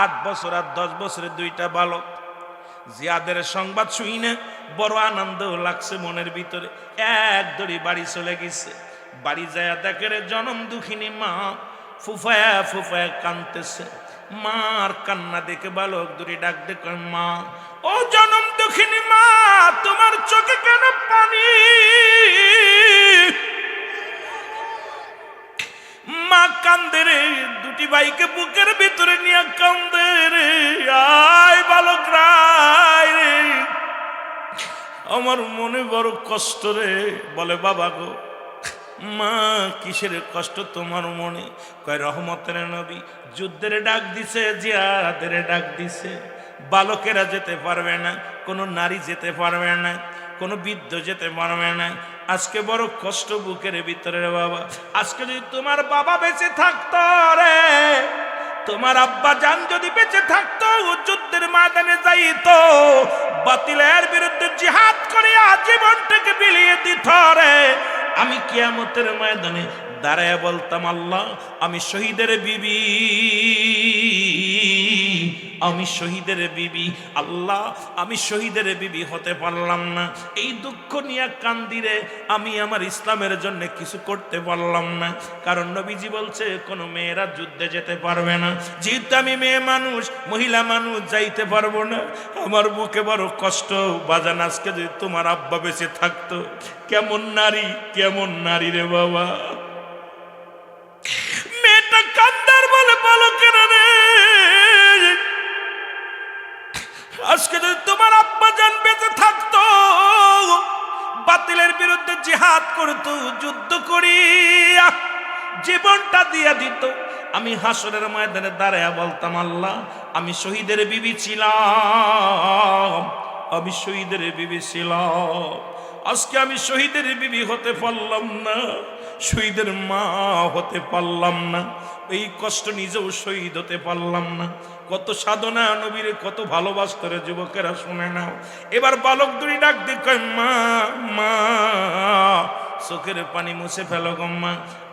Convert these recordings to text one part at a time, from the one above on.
8 বছর আর 10 বছরের দুইটা বালক। জিয়াদের সংবাদ শুনে বড় আনন্দ লাগছে মনের ভিতরে। এক দড়ি বাড়ি চলে গেছে। বাড়ি যায় দেখে রে জনম দুঃখিনী মা ফুফায়া ফুফায়া কাঁদতেছে। মার কান্না দেখে বালক দুটি ডাক দেখে, মা ও জনম দুঃখিনী মা, তোমার চোখে কেন পানি? মা কান্দে রে, দুটি ভাইকে বুকের ভিতরে নিয়ে কান্দে রে। আয় বালক রায় রে, আমার মনে বড় কষ্ট রে। বলে বাবা গো, মা কিসের কষ্ট তোমার মনে? কয় রহমতের নবী যুদ্ধের ডাক দিছে, জিহাদের ডাক দিছে। বালকেরা যেতে পারবে না, কোনো নারী যেতে পারবে না, কোনো বৃদ্ধ যেতে পারবে না। আজকে বড় কষ্ট বুকের ভিতরে রে বাবা। আজকে যদি তোমার বাবা বেঁচে থাকতো রে, তোমার আব্বা জান যদি বেঁচে থাকতো, যুদ্ধের ময়দানে যাইতো, বাতিলের বিরুদ্ধে জিহাদ করে জীবনটাকে বিলিয়ে দিত রে। আমি কিয়ামতের ময়দানে দাঁড়ায় বলতাম, আল্লাহ আমি শহীদের বিবি, আমি শহীদের বিবি। আল্লাহ আমি শহীদের বিবি হতে পারলাম না, এই দুঃখ নিয়ে কান্দিরে আমি আমার ইসলামের জন্য কিছু করতে পারলাম না। কারণ নবীজি বলছে কোনো মেয়েরা যুদ্ধে যেতে পারবে না। যেহেতু আমি মেয়ে মানুষ, মহিলা মানুষ, যাইতে পারবো না। আমার বুকে বড় কষ্ট। বাজান আজকে যদি তোমার আব্বা বেঁচে থাকতো, কেমন নারী, কেমন নারী রে বাবা। মেয়েটা কান্দার বলে বালকের রে, আজকে যদি তোমার আব্বা জান বেঁচে থাকতো, বাতিলের বিরুদ্ধে জিহাদ করতো, যুদ্ধ করিয়া জীবনটা দিয়ে দিত, আমি হাসরের ময়দানে দাঁড়ায়া বলতাম, আল্লাহ আমি শহীদের বিবি ছিলাম, আমি শহীদের বিবি ছিলাম। আজকে আমি শহীদের বিবি হতে পারলাম না, শহীদের মা হতে পারলাম না, এই কষ্ট নিজেও শহীদ হতে পারলাম না। কত সাধনা, নবীরে কত ভালোবাসত রে যুবকেরা, শুনে নাও। এবার বালক দুই ডাক দিয়ে কয়, মা মা, চোখের পানি মুছে ফেলো গো মা,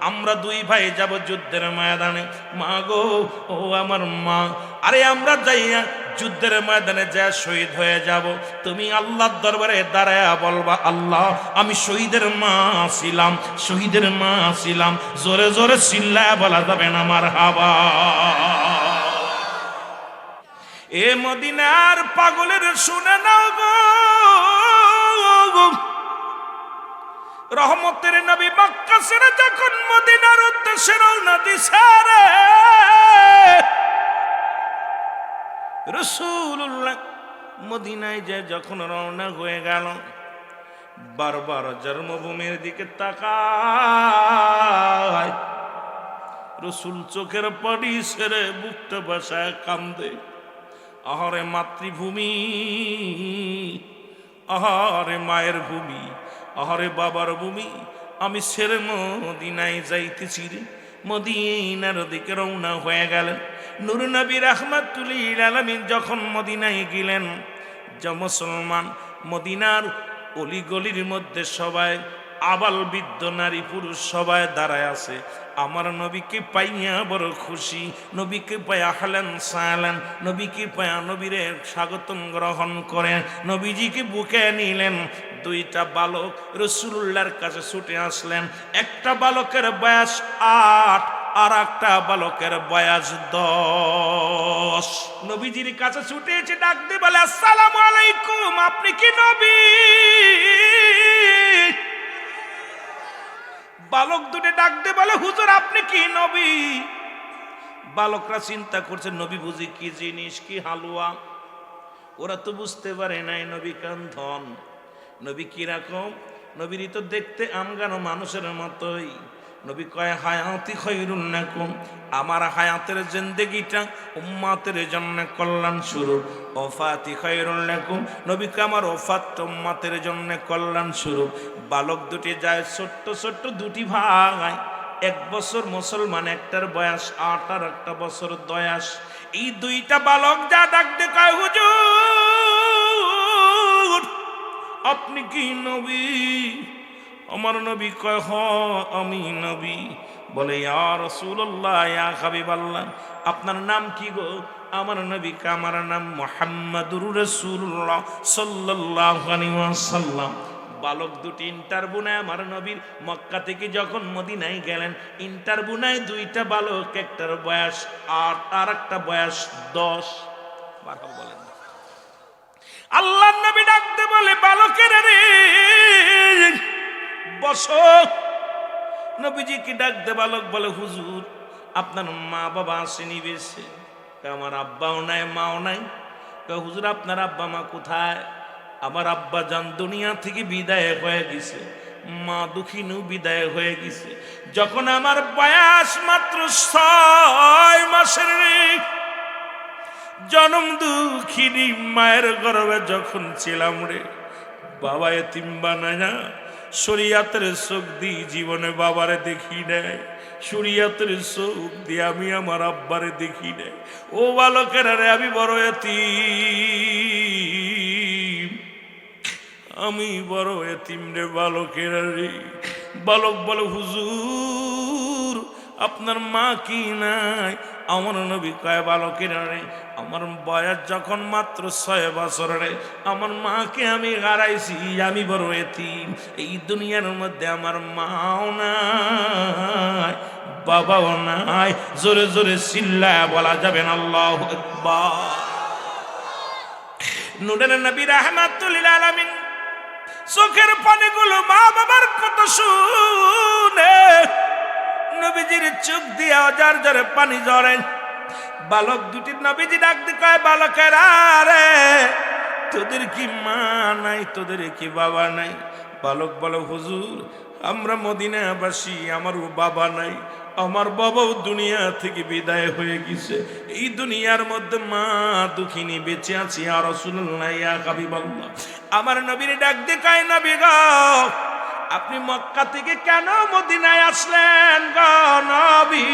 আমরা দুই ভাই যাব যুদ্ধের ময়দানে। মা গো, ও আমার মা, আরে আমরা যাইয়া যুদ্ধের ময়দানে যা শহীদ হয়ে যাব, তুমি আল্লাহর দরবারে দাঁড়ায়া বলবা, আল্লাহ আমি শহীদের মা ছিলাম, শহীদের মা ছিলাম। জোরে জোরে চিল্লায়া বলা যাবে না মারহাবা। এ মদিনার পাগলের শুনে নাও গো, রহমতের নবী মক্কা ছেড়ে যখন মদিনার উদ্দেশ্যে রওনা দিছে রে, রাসূলুল্লাহ মদিনায় যে যখন রওনা হয়ে গেল, বারবার জন্মভূমির দিকে তাকায়। রাসূল চোখের পানি ছেড়ে বুকটা ভাসায় কান্দে। আহারে মাতৃভূমি, আহারে মায়ের ভূমি, আহারে বাবার ভূমি, আমি ছেড়ে মদিনায় যাইতেছি রে। মদিনার দিকে রওনা হয়ে গেলেন। নূর নবী রাহমাতুল লিল আলামিন যখন মদিনায় গেলেন, যে মুসলমান মদিনার অলিগলির মধ্যে সবাই আবাল বৃদ্ধ নারী পুরুষ সবাই দাঁড়ায় আছে। আমার নবীকে পাইয়া বড় খুশি, নবীকে পাইয়া আহলান সাহলান, নবীকে পাইয়া নবীরে স্বাগতম গ্রহণ করেন, নবীজিকে বুকে নিলেন। দুইটা বালক রাসূলুল্লাহর কাছে ছুটে আসলেন। একটা বালকের বয়স 8 আর একটা বালকের বয়স 10। নবীজির কাছে ছুটে এসে ডাক দিয়ে বলে, আসসালামু আলাইকুম, আপনি কি নবী? বালক দুটো ডাক দিয়ে বলে, হুজুর আপনি কি নবী? বালকরা চিন্তা করছে নবী বুঝি কি জিনিস, কি হালুয়া। ওরা তো বুঝতে পারে নাই নবী কান্ধন, নবী কিরকম। নবীর তো দেখতে আমগানো মানুষের মতোই। নবী কয়, হায়াতি খায়রুন লাকুম, আমার হায়াতের জিন্দেগিটা উম্মতের জন্য কল্যাণ স্বরূপ। ওফাতি খায়রুন লাকুম, নবী কয় আমার ওফাতটা উম্মতের জন্য কল্যাণ স্বরূপ। বালক দুটি যায় ছোট্ট ছোট্ট দুটি ভাই, 1 বছর মুসলমান, একটার বয়স 8 আর একটা বছর 10। এই দুইটা বালক যা ডাক দিয়ে কয়, হুজুর আপনি কি নবী? আমার নবী কয়, হ আমি নবী। বলে ইয়া রাসূলুল্লাহ, ইয়া হাবিবাল্লাহ, আপনার নাম কি গো? আমার নবী কা, আমার নাম মুহাম্মাদুর রাসূলুল্লাহ সাল্লাল্লাহু আলাইহি ওয়াসাল্লাম। বালক দুটি ইন্টারভিউ নেয় আমার নবীর। মক্কা থেকে যখন মদিনায় গেলেন, ইন্টারভিউ নেয় দুইটা বালক, একটার বয়স 8 আর একটা বয়স 10। বলেন আল্লাহ নবী ডাকতে বলে, বালকের রে বসো। নবীজি কি ডাকতে, বালক বলে হুজুর আপনার মা বাবা আসেনি বেশি? আমার আব্বাও নাই মাও নাই। হুজুর আপনার আব্বা মা কোথায়? আমার আব্বা জান দুনিয়া থেকে বিদায় হয়ে গেছে, মা দুঃখিনু বিদায় হয়ে গেছে। যখন আমার বয়স মাত্র 6 মাসের জনম দুঃখিনী মায়ের গর্ভে যখন ছিলাম রে, বাবা এতিম বানায়া শরিয়াতের চোখ দিয়ে জীবনে বাবারে দেখি নাই, শরিয়াতের চোখ দিয়ে আমি আমার আব্বারে দেখি নাই। ও বালকেরা রে, আমি বড় এতিম, আমি বড় এতিম রে বালকেরা রে। বালক বলে হুজুর আপনার মা কি নাই? আমার নবী কয়, বালকেরা রে আমার বয়স যখন মাত্র 6 বছর রে, আমার মাকে আমি হারাইছি, আমি বড় এতিম। এই দুনিয়ার মধ্যে আমার মাও নাই বাবাও নাই। জোরে জোরে চিল্লায়া বলা যাবে না আল্লাহু আকবার। নূরের নবী রাহমাতুল লিল আলামিন চোখের পানিগুলো মা বাবার কত শুনে নবীজির চোখ দিয়ে অজার জরে পানি ঝরে। বালক দুটি নবীজি ডাক দিয়ে কয়, বালকেরা রে তোদের কি মা নাই, তোদের কি বাবা নাই? বালক বলে হুজুর আমরা মদিনাবাসী, আমারও বাবা নাই, আমার বাবাও দুনিয়া থেকে বিদায় হয়ে গেছে। এই দুনিয়ার মধ্যে মা দুঃখিনী বেঁচে আছি। আর রাসূলুল্লাহ, ইয়া হাবিবাল্লাহ, আমার নবীর ডাক দিয়ে কয়, নবী গো আপনি মক্কা থেকে কেন মদিনায় আসলেন গো নবী?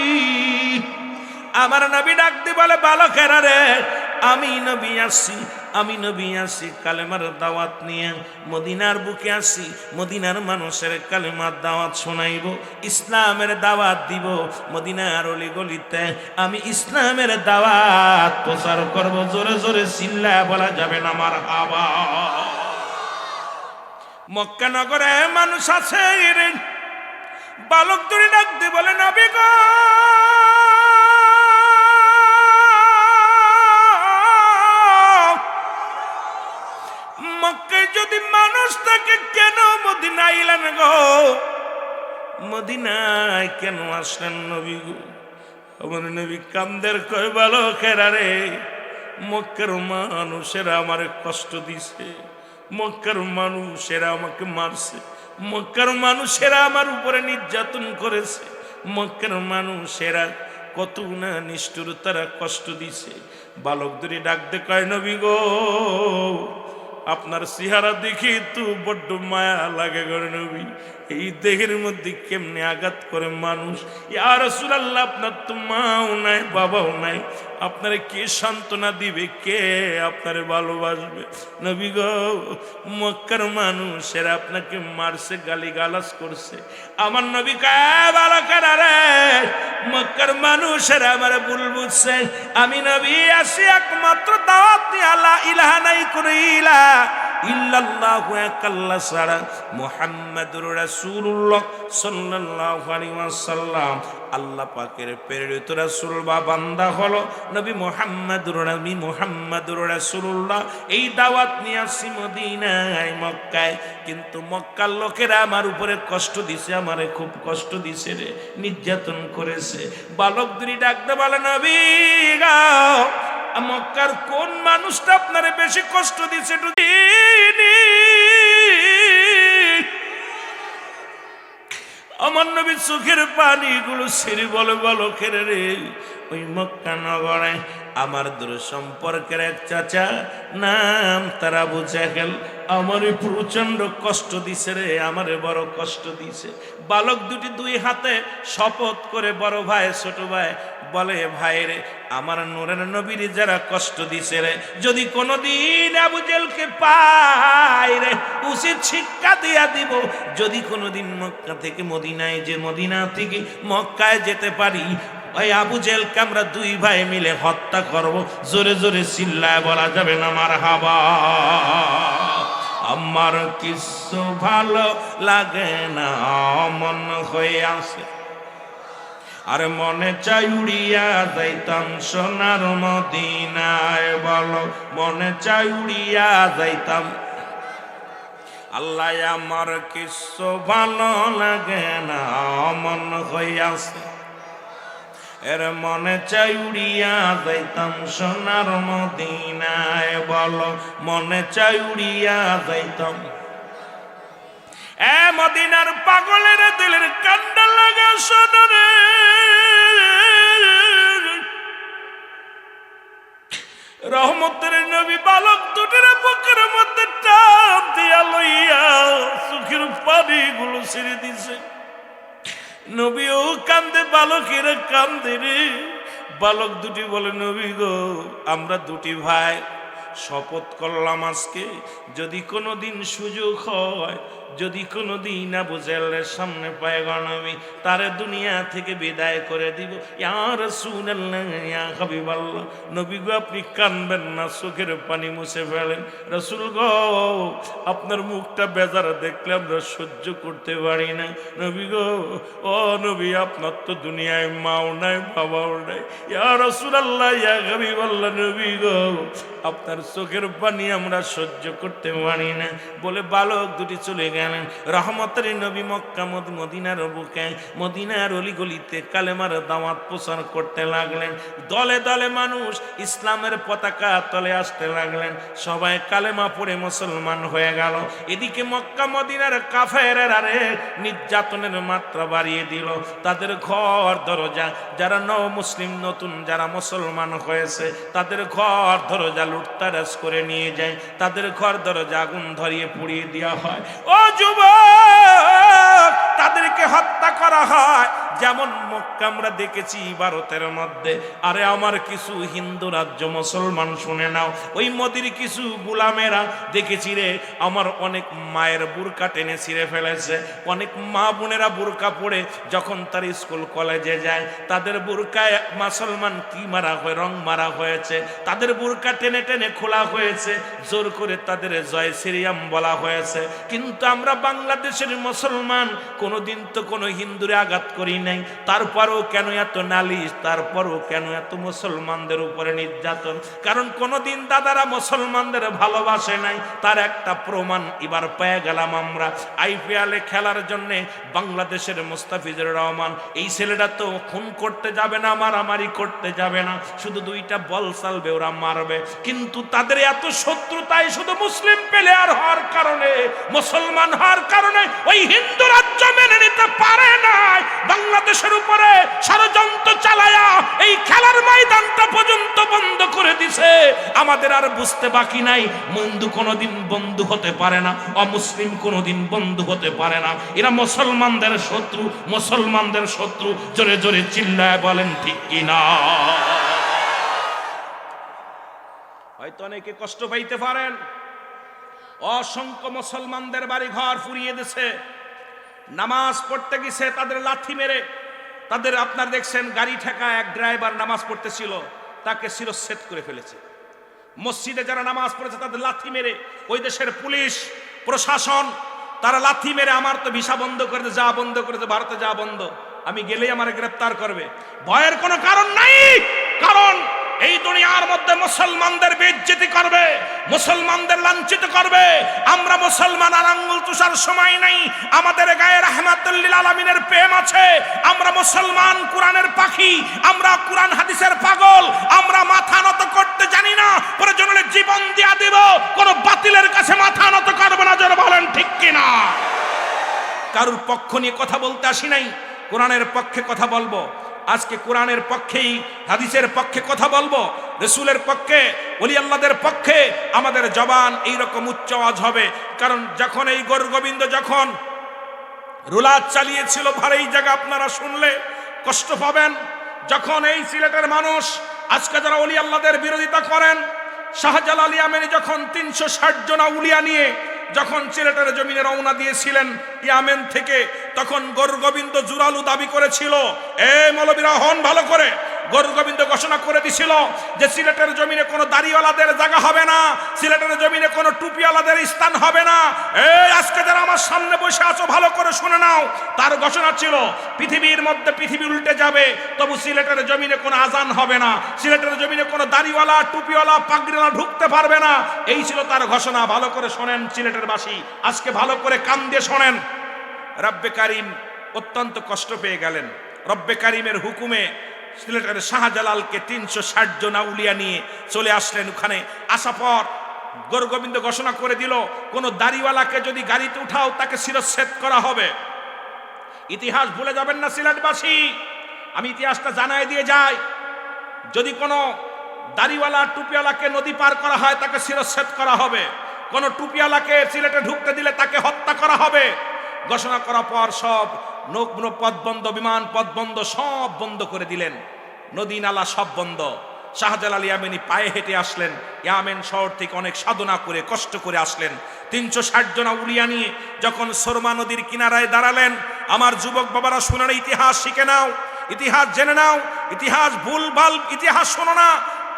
আমার নবী ডাক দিয়ে বলে, বালকেরা রে আমি নবী আসি কালেমার দাওয়াত নিয়ে মদিনার বুকে আসি। মদিনার মানুষের কালেমার দাওয়াত শোনাইব, ইসলামের দাওয়াত দিব। মদিনার অলি গলিতে আমি ইসলামের দাওয়াত প্রচার করব। জোরে জোরে চিল্লায়া বলা যাবে না মারহাবা। মক্কা নগরে মানুষ আছে রে। বালক দুটি ডাক দিয়ে বলে, নবী গো মক্কায় যদি মানুষ থাকে কেন মদিনায় এলেন গো? মদিনায় কেন আসলেন নবী গো? আমার নবী কান্দের কয়, বালকেরা রে মক্কার মানুষেরা আমারে কষ্ট দিছে, মক্কার মানুষেরা আমাকে মারছে, মক্কার মানুষেরা আমার উপরে নির্যাতন করেছে, মক্কার মানুষেরা কত না নিষ্ঠুর, তারা কষ্ট দিছে। বালক দুটি ডাক দে কয়, নবী গো আপনার চেহারা দেখি তো বড্ড মায়া লাগে গো নবী। এই দেহের মধ্যে কেমনে আঘাত করে মানুষ। ইয়া রাসূলুল্লাহ আপনার তো মাও নাই বাবাও নাই, আপনারে কে সান্ত্বনা দিবে, কে আপনারে ভালোবাসবে? নবী গো মক্কার মানুষেরা আপনাকে মারছে, গালিগালাজ করছে। আমার নবী কয়, বালকেরা রে মক্কার মানুষেরা আমার ভুল বুঝছে। আমি নবী আসি একমাত্র দাওয়াত দিয়ে লা ইলাহা নাই কোন ইলাহ ইল্লাল্লাহু আল্লাহ ছাড়া, মুহাম্মাদুর রাসূলুল্লাহ সাল্লাল্লাহু আলাইহি ওয়াসাল্লাম আল্লাহ পাকের প্রেরিত রাসূল বা বান্দা হলো নবী মুহাম্মাদুর রাসূলুল্লাহ। এই দাওয়াত নিয়ে আসি মদিনায় মক্কায়, কিন্তু মক্কার লোকেরা আমার উপরে কষ্ট দিছে, আমারে খুব কষ্ট দিছে রে, নির্যাতন করেছে। বালক দুটি ডাকতে বলে, নবী গো মক্কার কোন মানুষটা আপনারে বেশি কষ্ট দিছে? আমার নবী চোখের পানিগুলো ছেড়ে বলে, বালকের রে ওই মক্কা নগরে আমার দূর সম্পর্কের এক চাচা, নাম তার আবু জাহেল, আমারে প্রচন্ড কষ্ট দিছে রে, আমারে বড় কষ্ট দিছে। বালক দুটি দুই হাতে শপথ করে বড় ভাই ছোট ভাই বলে, ভাই রে, আমার নূরের নবীর যারা কষ্ট দিছে রে, যদি কোনোদিন আবু জেলকে পাই রে, উচিত শিক্ষা দিয়া দিব। যদি কোনোদিন মক্কা থেকে মদিনায়, যে মদিনা থেকে মক্কায় যেতে পারি, ওই আবু জেলকে আমরা দুই ভাই মিলে হত্যা করব। জোরে জোরে চিল্লায় বলা যাবে না মারহাবা। আমার কিছু ভালো লাগে না, মন হয়ে আসে, আর মনে চাই উড়িয়া যাইতাম সোনার মদিনায়। বলো, মনে চাই উড়িয়া যাইতাম। আল্লাহ, আমার কিছু ভালো লাগে না, মন হয়ে আসে, এর মনে চাই উড়িয়া যাইতাম সোনার মদিনায়। বলো, মনে চাই উড়িয়া যাইতাম। এ মদিনার পাগলের দিলের কান্ডা লাগা সোনারে, রহমতের নবী বালক দুটির বুকের মধ্যে টাপ দিয়া লইয়া চোখের পানিগুলো ছেড়ে দিছে। নবীও কান্দে, বালকেরা কান্দে রে। বালক দুটি বলে, নবী গো, আমরা দুটি ভাই শপথ করলাম আজকে, যদি কোনোদিন সুযোগ হয়, যদি কোনোদিন আবু জেলের সামনে পায় গো নবী, তারে দুনিয়া থেকে বিদায় করে দিব। ইয়া রাসূলুল্লাহ, ইয়া হাবিবাল্লাহ, নবী গো আপনি কানবেন না, চোখের পানি মুছে ফেলেন। রাসূল গো, আপনার মুখটা বেজার দেখলে আমরা সহ্য করতে পারি না। নবী গো, ও নবী, আপনার তো দুনিয়ায় মাও নাই, বাবাও নাই। ইয়া রাসূলুল্লাহ, ইয়া হাবিবাল্লাহ, নবী গো, আপনার চোখের পানি আমরা সহ্য করতে পারি না। বলে বালক দুটি চলে গেলেন। রহমতের নবী মক্কা মদিনার বুকে, মদিনার অলিগলিতে কালেমার দাওয়াত প্রচার করতে লাগলেন। দলে দলে মানুষ ইসলামের পতাকা তলে আসতে লাগলেন। সবাই কালেমা পড়ে মুসলমান হয়ে গেল। এদিকে মক্কা মদিনার কাফেররা রে নির্যাতনের মাত্রা বাড়িয়ে দিল। তাদের ঘর দরজা, যারা নও মুসলিম নতুন যারা মুসলমান হয়েছে, তাদের ঘর দরজা লুটতারাজ করে নিয়ে যায়। তাদের ঘর দরজা আগুন ধরিয়ে পুড়িয়ে দেওয়া হয়। ও যুবক, তাদেরকে হত্যা করা হয়। যেমন মক্কা আমরা দেখেছি ভারতের মধ্যে। আরে আমার কিছু হিন্দু রাজ্য মুসলমান শুনে নাও, ওই মদির কিছু গোলামেরা দেখেছি রে, আমার অনেক মায়ের বুরকা টেনে ছিঁড়ে ফেলেছে। অনেক মা বোনেরা বুরকা পরে যখন তার স্কুল কলেজে যায়, তাদের বুরকায় মুসলমান কি মারা হয়, রং মারা হয়েছে। তাদের বুরকা টেনে টেনে খোলা হয়েছে, জোর করে তাদের জয় সিরিয়াম বলা হয়েছে। কিন্তু আমরা বাংলাদেশের মুসলমান কোনোদিন তো কোনো হিন্দুরে আঘাত করি নাই। তারপরও কেন এত নালিশ, তারপরও কেন এত মুসলমানদের উপরে নির্যাতন? কারণ কোনোদিন দাদারা মুসলমানদের ভালোবাসে নাই। তার একটা প্রমাণ এবার পেয়ে গেলাম আমরা। আইপিএলে খেলার জন্য বাংলাদেশের মুস্তাফিজুর রহমান, এই ছেলেটা তো খুন করতে যাবে না, মারামারি করতে যাবে না, শুধু দুইটা বল চালবে, ওরা মারবে। কিন্তু তাদের এত শত্রুতাই শুধু মুসলিম প্লেয়ার হওয়ার কারণে, মুসলমান হওয়ার কারণে ওই হিন্দু রাজ্য মেনে নিতে পারে নাই। বাংলাদেশের উপরে ষড়যন্ত্র চালায়া এই খেলার ময়দানটা পর্যন্ত বন্ধ করে দিছে। আমাদের আর বুঝতে বাকি নাই, বন্ধু কোনোদিন বন্ধু হতে পারে না, অমুসলিম কোনোদিন বন্ধু হতে পারে না। এরা মুসলমানদের শত্রু, মুসলমানদের শত্রু। জোরে জোরে চিল্লায় বলেন ঠিক কিনা? হয়তো অনেকে কষ্ট পাইতে পারেন, অসংখ্য মুসলমানদের বাড়ি ঘর পুড়িয়ে দিছে। নামাজ পড়তে গেছে তাদের লাথি মেরে, তাদের আপনার দেখছেন গাড়ি ঠেকা এক ড্রাইভার নামাজ পড়তেছিল, তাকে শিরচ্ছেদ করে ফেলেছে। মসজিদে যারা নামাজ পড়েছে তাদের লাথি মেরে, ওই দেশের পুলিশ প্রশাসন তারা লাথি মেরে, আমার তো ভিসা বন্ধ করে যা বন্ধ করেছে, ভারতে যা বন্ধ, আমি গেলেই আমার গ্রেফতার করবে। ভয়ের কোনো কারণ নাই, কারণ এই দুনিয়ার মধ্যে মুসলমানদের বেইজ্জতি করবে, মুসলমানদের লাঞ্ছিত করবে। আমরা মুসলমান আর আঙ্গুল তুষার সময় নাই, আমাদের গায়ে রাহমাতুল লিল আলামিনের প্রেম আছে। আমরা মুসলমান কোরআনের পাখি, আমরা কোরআন হাদিসের পাগল, আমরা মাথা নত করতে জানি না, প্রয়োজন হলে জীবন দিয়া দিব, কোন বাতিলের কাছে মাথা নত করব না। যারা বলেন ঠিক কিনা? কারুর পক্ষ নিয়ে কথা বলতে আসি নাই, কোরআনের পক্ষে কথা বলবো। আজকে কোরআনের পক্ষেই, হাদিসের পক্ষে কথা বলবো। রাসূলের পক্ষে, ওলি আল্লাহদের পক্ষে আমাদের জবান এইরকম উচ্চ আওয়াজ হবে। কারণ যখন এই গৌর গোবিন্দ যখন রুলাত চালিয়েছিল, ভার এই জায়গা আপনারা শুনলে কষ্ট পাবেন। যখন এই সিলেটের মানুষ আজকে যারা ওলি আল্লাহদের বিরোধিতা করেন, শাহজালাল ইয়ামেনি যখন 360 জন আউলিয়া নিয়ে যখন সিলেটের জমিনে রওনা দিয়েছিলেন ইয়ামেন থেকে, তখন গৌর গোবিন্দ জুরালু দাবি করেছিল, এই মৌলবীরা হন ভালো করে, গৌর গোবিন্দ ঘোষণা করে দিছিল যে সিলেটের জমিনে কোনো দাড়িওয়ালাদের জায়গা হবে না, সিলেটের জমিনে কোনো টুপিওয়ালাদের স্থান হবে না। এই আজকে যারা আমার সামনে বসে আছো ভালো করে শুনে নাও, তার ঘোষণা ছিল পৃথিবীর মধ্যে পৃথিবী উল্টে যাবে, তবু সিলেটের জমিনে কোনো আজান হবে না, সিলেটের জমিনে কোনো দাড়িওয়ালা টুপিওয়ালা পাগড়িওয়ালা ঢুকতে পারবে না। এই ছিল তার ঘোষণা। ভালো করে শোনেন সিলেটের বাসী, আজকে ভালো করে কান দিয়ে শোনেন। রব্বে কারিম অত্যন্ত কষ্ট পেয়ে গেলেন। রব্বে কারিমের হুকুমে সিলেটের শাহজালালকে 360 জন আউলিয়া নিয়ে চলে আসলেন। ওখানে আসা পর গৌর গোবিন্দ ঘোষণা করে দিল, কোন দাড়িওয়ালাকে যদি গাড়িতে উঠাও তাকে শিরচ্ছেদ করা হবে। ইতিহাস ভুলে যাবেন না সিলেটবাসী, আমি ইতিহাসটা জানাই দিয়ে যাই। যদি কোনো দাড়িওয়ালা টুপিওয়ালাকে নদী পার করা হয় তাকে শিরচ্ছেদ করা হবে, কোন টুপিওয়ালাকে সিলেটে ঢুকতে দিলে তাকে হত্যা করা হবে। ঘোষণা করার পর সব নৌকা পথ বন্ধ, বিমান পথ বন্ধ, সব বন্ধ করে দিলেন, নদী নালা সব বন্ধ। শাহজালাল ইয়ামেনি পায়ে হেঁটে আসলেন, ইয়ামেন শহর থেকে অনেক সাধনা করে কষ্ট করে আসলেন। 360 জন আউলিয়া নিয়ে যখন সুরমা নদীর কিনারায় দাঁড়ালেন, আমার যুবক বাবারা শুনে না, ইতিহাস শিখে নাও, ইতিহাস জেনে নাও, ইতিহাস ভুলভাল ইতিহাস শোনো না,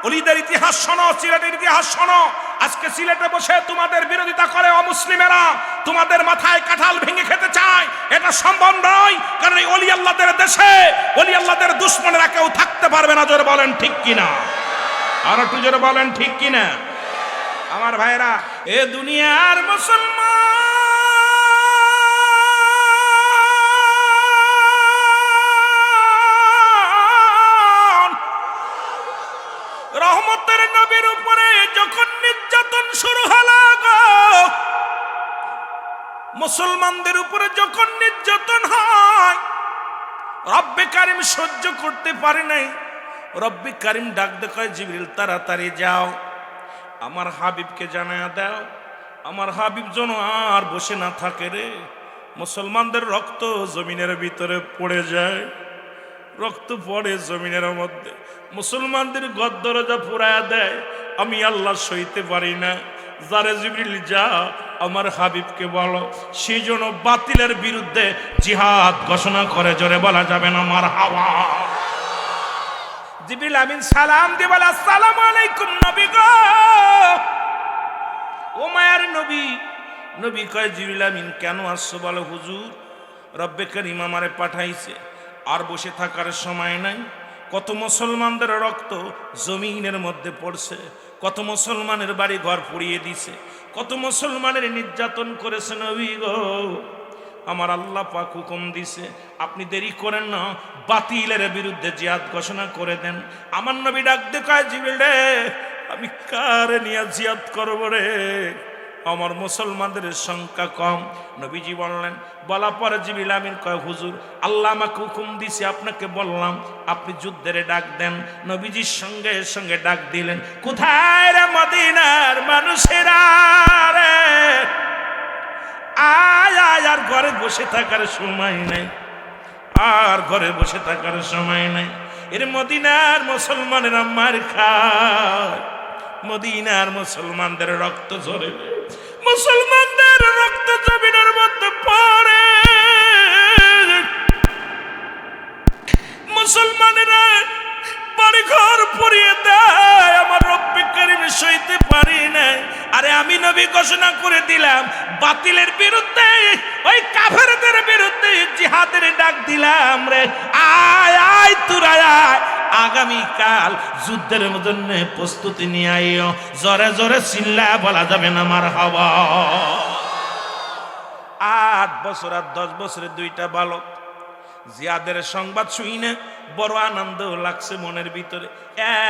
অলিদের ইতিহাস শোনো, সিলেটের ইতিহাস শোনো। আজকে সিলেটে বসে তোমাদের বিরোধিতা করে অমুসলিমেরা, তোমাদের মাথায় কাঁঠাল ভেঙে খেতে চায়, এটা সম্ভব নয়। কারণ এই অলি আল্লাহদের দেশে অলি আল্লাহদের দুশ্মনেরা কেউ থাকতে পারবে না। জোরে বলেন ঠিক কিনা, আর একটু জোরে বলেন ঠিক কিনা। আমার ভাইরা, এ দুনিয়ার মুসলমান রহমতের নবীর উপরে যখন নির্যাতন শুরু হলো গো, মুসলমানদের উপরে যখন নির্যাতন হয়, রব্বে কারিম সহ্য করতে পারে নাই। রব্বে কারিম ডাক দেখায়, জিবরিল তাড়াতাড়ি যাও, আমার হাবিবকে জানায়া দাও, আমার হাবিব যেন আর বসে না থাকে রে। মুসলমানদের রক্ত জমিনের ভিতরে পড়ে যায়, রক্ত পড়ে জমিনের মধ্যে, মুসলমানদের ঘর দরজা পুরায়া দেয়। আমি আল্লাহ সইতে পারি না। যারে জিবরিল যা, আমার হাবিবকে বলো, সেই জন্য বাতিলের বিরুদ্ধে জিহাদ ঘোষণা করে। জোরে বলা যাবে না মারহাবা। জিবরিল আমিন সালাম দিয়ে বলে, আসসালামু আলাইকুম নবী গো। ও মায়ার নবী। নবী কয়, জিবরিল আমিন কেন আসছো বলো? হুজুর, রব্বে কারিম আমারে পাঠাইছে, আর বসে থাকার সময় নাই। কত মুসলমানদের রক্ত জমিনের মধ্যে পড়ছে, কত মুসলমানের বাড়ি ঘর পুড়িয়ে দিছে, কত মুসলমানের নির্যাতন করেছে নবী গো। আমার আল্লাহ পাক হুকুম দিছে, আপনি দেরি করেন না, বাতিলের বিরুদ্ধে জিহাদ ঘোষণা করে দেন। আমার নবী ডাক দেখায়, জিবরিল রে, আমি কারে নিয়ে জিহাদ করব রে? আমার মুসলমানদের সংখ্যা কম। নবীজি বললেন, বলা পরে জিবরিল আমিন কয়, হুজুর আল্লাহ আমাকে হুকুম দিছে, আপনাকে বললাম আপনি যুদ্ধের ডাক দেন। নবীজির সঙ্গে সঙ্গে ডাক দিলেন, কোথায় রে মদিনার মানুষেরা রে, আয় আয়, আর ঘরে বসে থাকার সময় নাই, আর ঘরে বসে থাকার সময় নাই। এর মদিনার মুসলমানেরা মার খায়, মদিনার মুসলমানদের রক্ত ঝরে, মুসলমানদের রক্ত জমিনের মধ্যে পড়ে, মুসলমানেরা বাড়িঘর পুড়িয়ে দেয়। আমার রব্বে কারিম সইতে পারি না। আরে আমি নবী ঘোষণা করে দিলাম, বাতিলের বিরুদ্ধে, ওই কাফেরদের বিরুদ্ধে জিহাদের ডাক দিলাম রে। আয় আয় তোরা আয়, আগামীকাল যুদ্ধের জন্য প্রস্তুতি নিয়ে আইও। জোরে জোরে চিল্লা বলা যাবে না মারহাবা। 8 বছর আর 10 বছরের 2টা বালক জিহাদের সংবাদ শুনে বড় আনন্দ লাগছে মনের ভিতরে।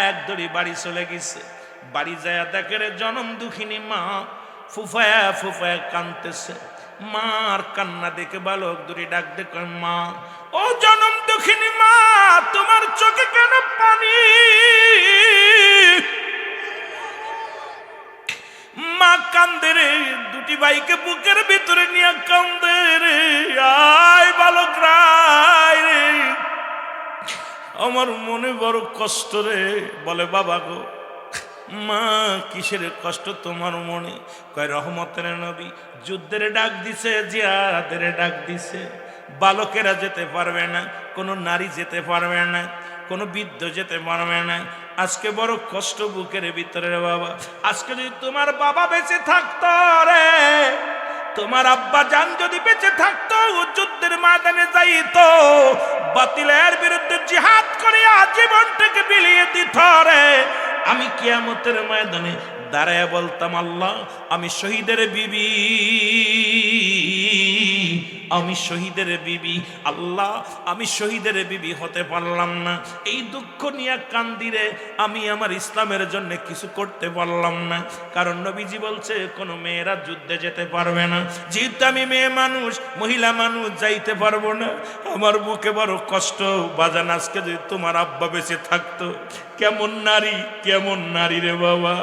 এক দড়ি বাড়ি চলে গেছে। বাড়ি যায় দেখে রে জনম দুঃখিনী মা ফুফায়া ফুফায়া কাঁদতেছে। মার কান্না দেখে বালক দড়ি ডাক দেখে, মা ও জনম দুঃখিনী মা, তোমার চোখে কেন পানি? মা কান্দে রে, দুটি ভাইকে বুকের ভিতরে নিয়ে কান্দে রে। আয় বালক রায় রে, আমার মনে বড় কষ্ট রে। বলে বাবা গো, মা কিসের কষ্ট তোমার মনে? কয় রহমতের নবী যুদ্ধের ডাক দিছে, জিহাদের ডাক দিছে। বালকেরা যেতে পারবে না, কোনো নারী যেতে পারবে না, কোনো বৃদ্ধ যেতে পারবে না। আজকে বড় কষ্ট বুকের ভিতরে রে বাবা। আজকে যদি তোমার বাবা বেঁচে থাকতো রে, তোমার আব্বা জান যদি বেঁচে থাকতো, যুদ্ধের ময়দানে যাইতো, বাতিলের বিরুদ্ধে জিহাদ করিয়া জীবনটাকে বিলিয়ে দিত রে। আমি কিয়ামতের ময়দানে দাঁড়ায় বলতাম, আল্লাহ আমি শহীদের বিবি, আমি শহীদের বিবি। আল্লাহ আমি শহীদের বিবি হতে পারলাম না, এই দুঃখ নিয়ে কান্দিরে। আমি আমার ইসলামের জন্য কিছু করতে পারলাম না, কারণ নবীজি বলছে কোনো মেয়েরা যুদ্ধে যেতে পারবে না। যেহেতু আমি মেয়ে মানুষ, মহিলা মানুষ, যাইতে পারবো না। আমার বুকে বড় কষ্ট। বাজান আজকে যদি তোমার আব্বা বেঁচে থাকতো, কেমন নারী, কেমন নারী রে বাবা।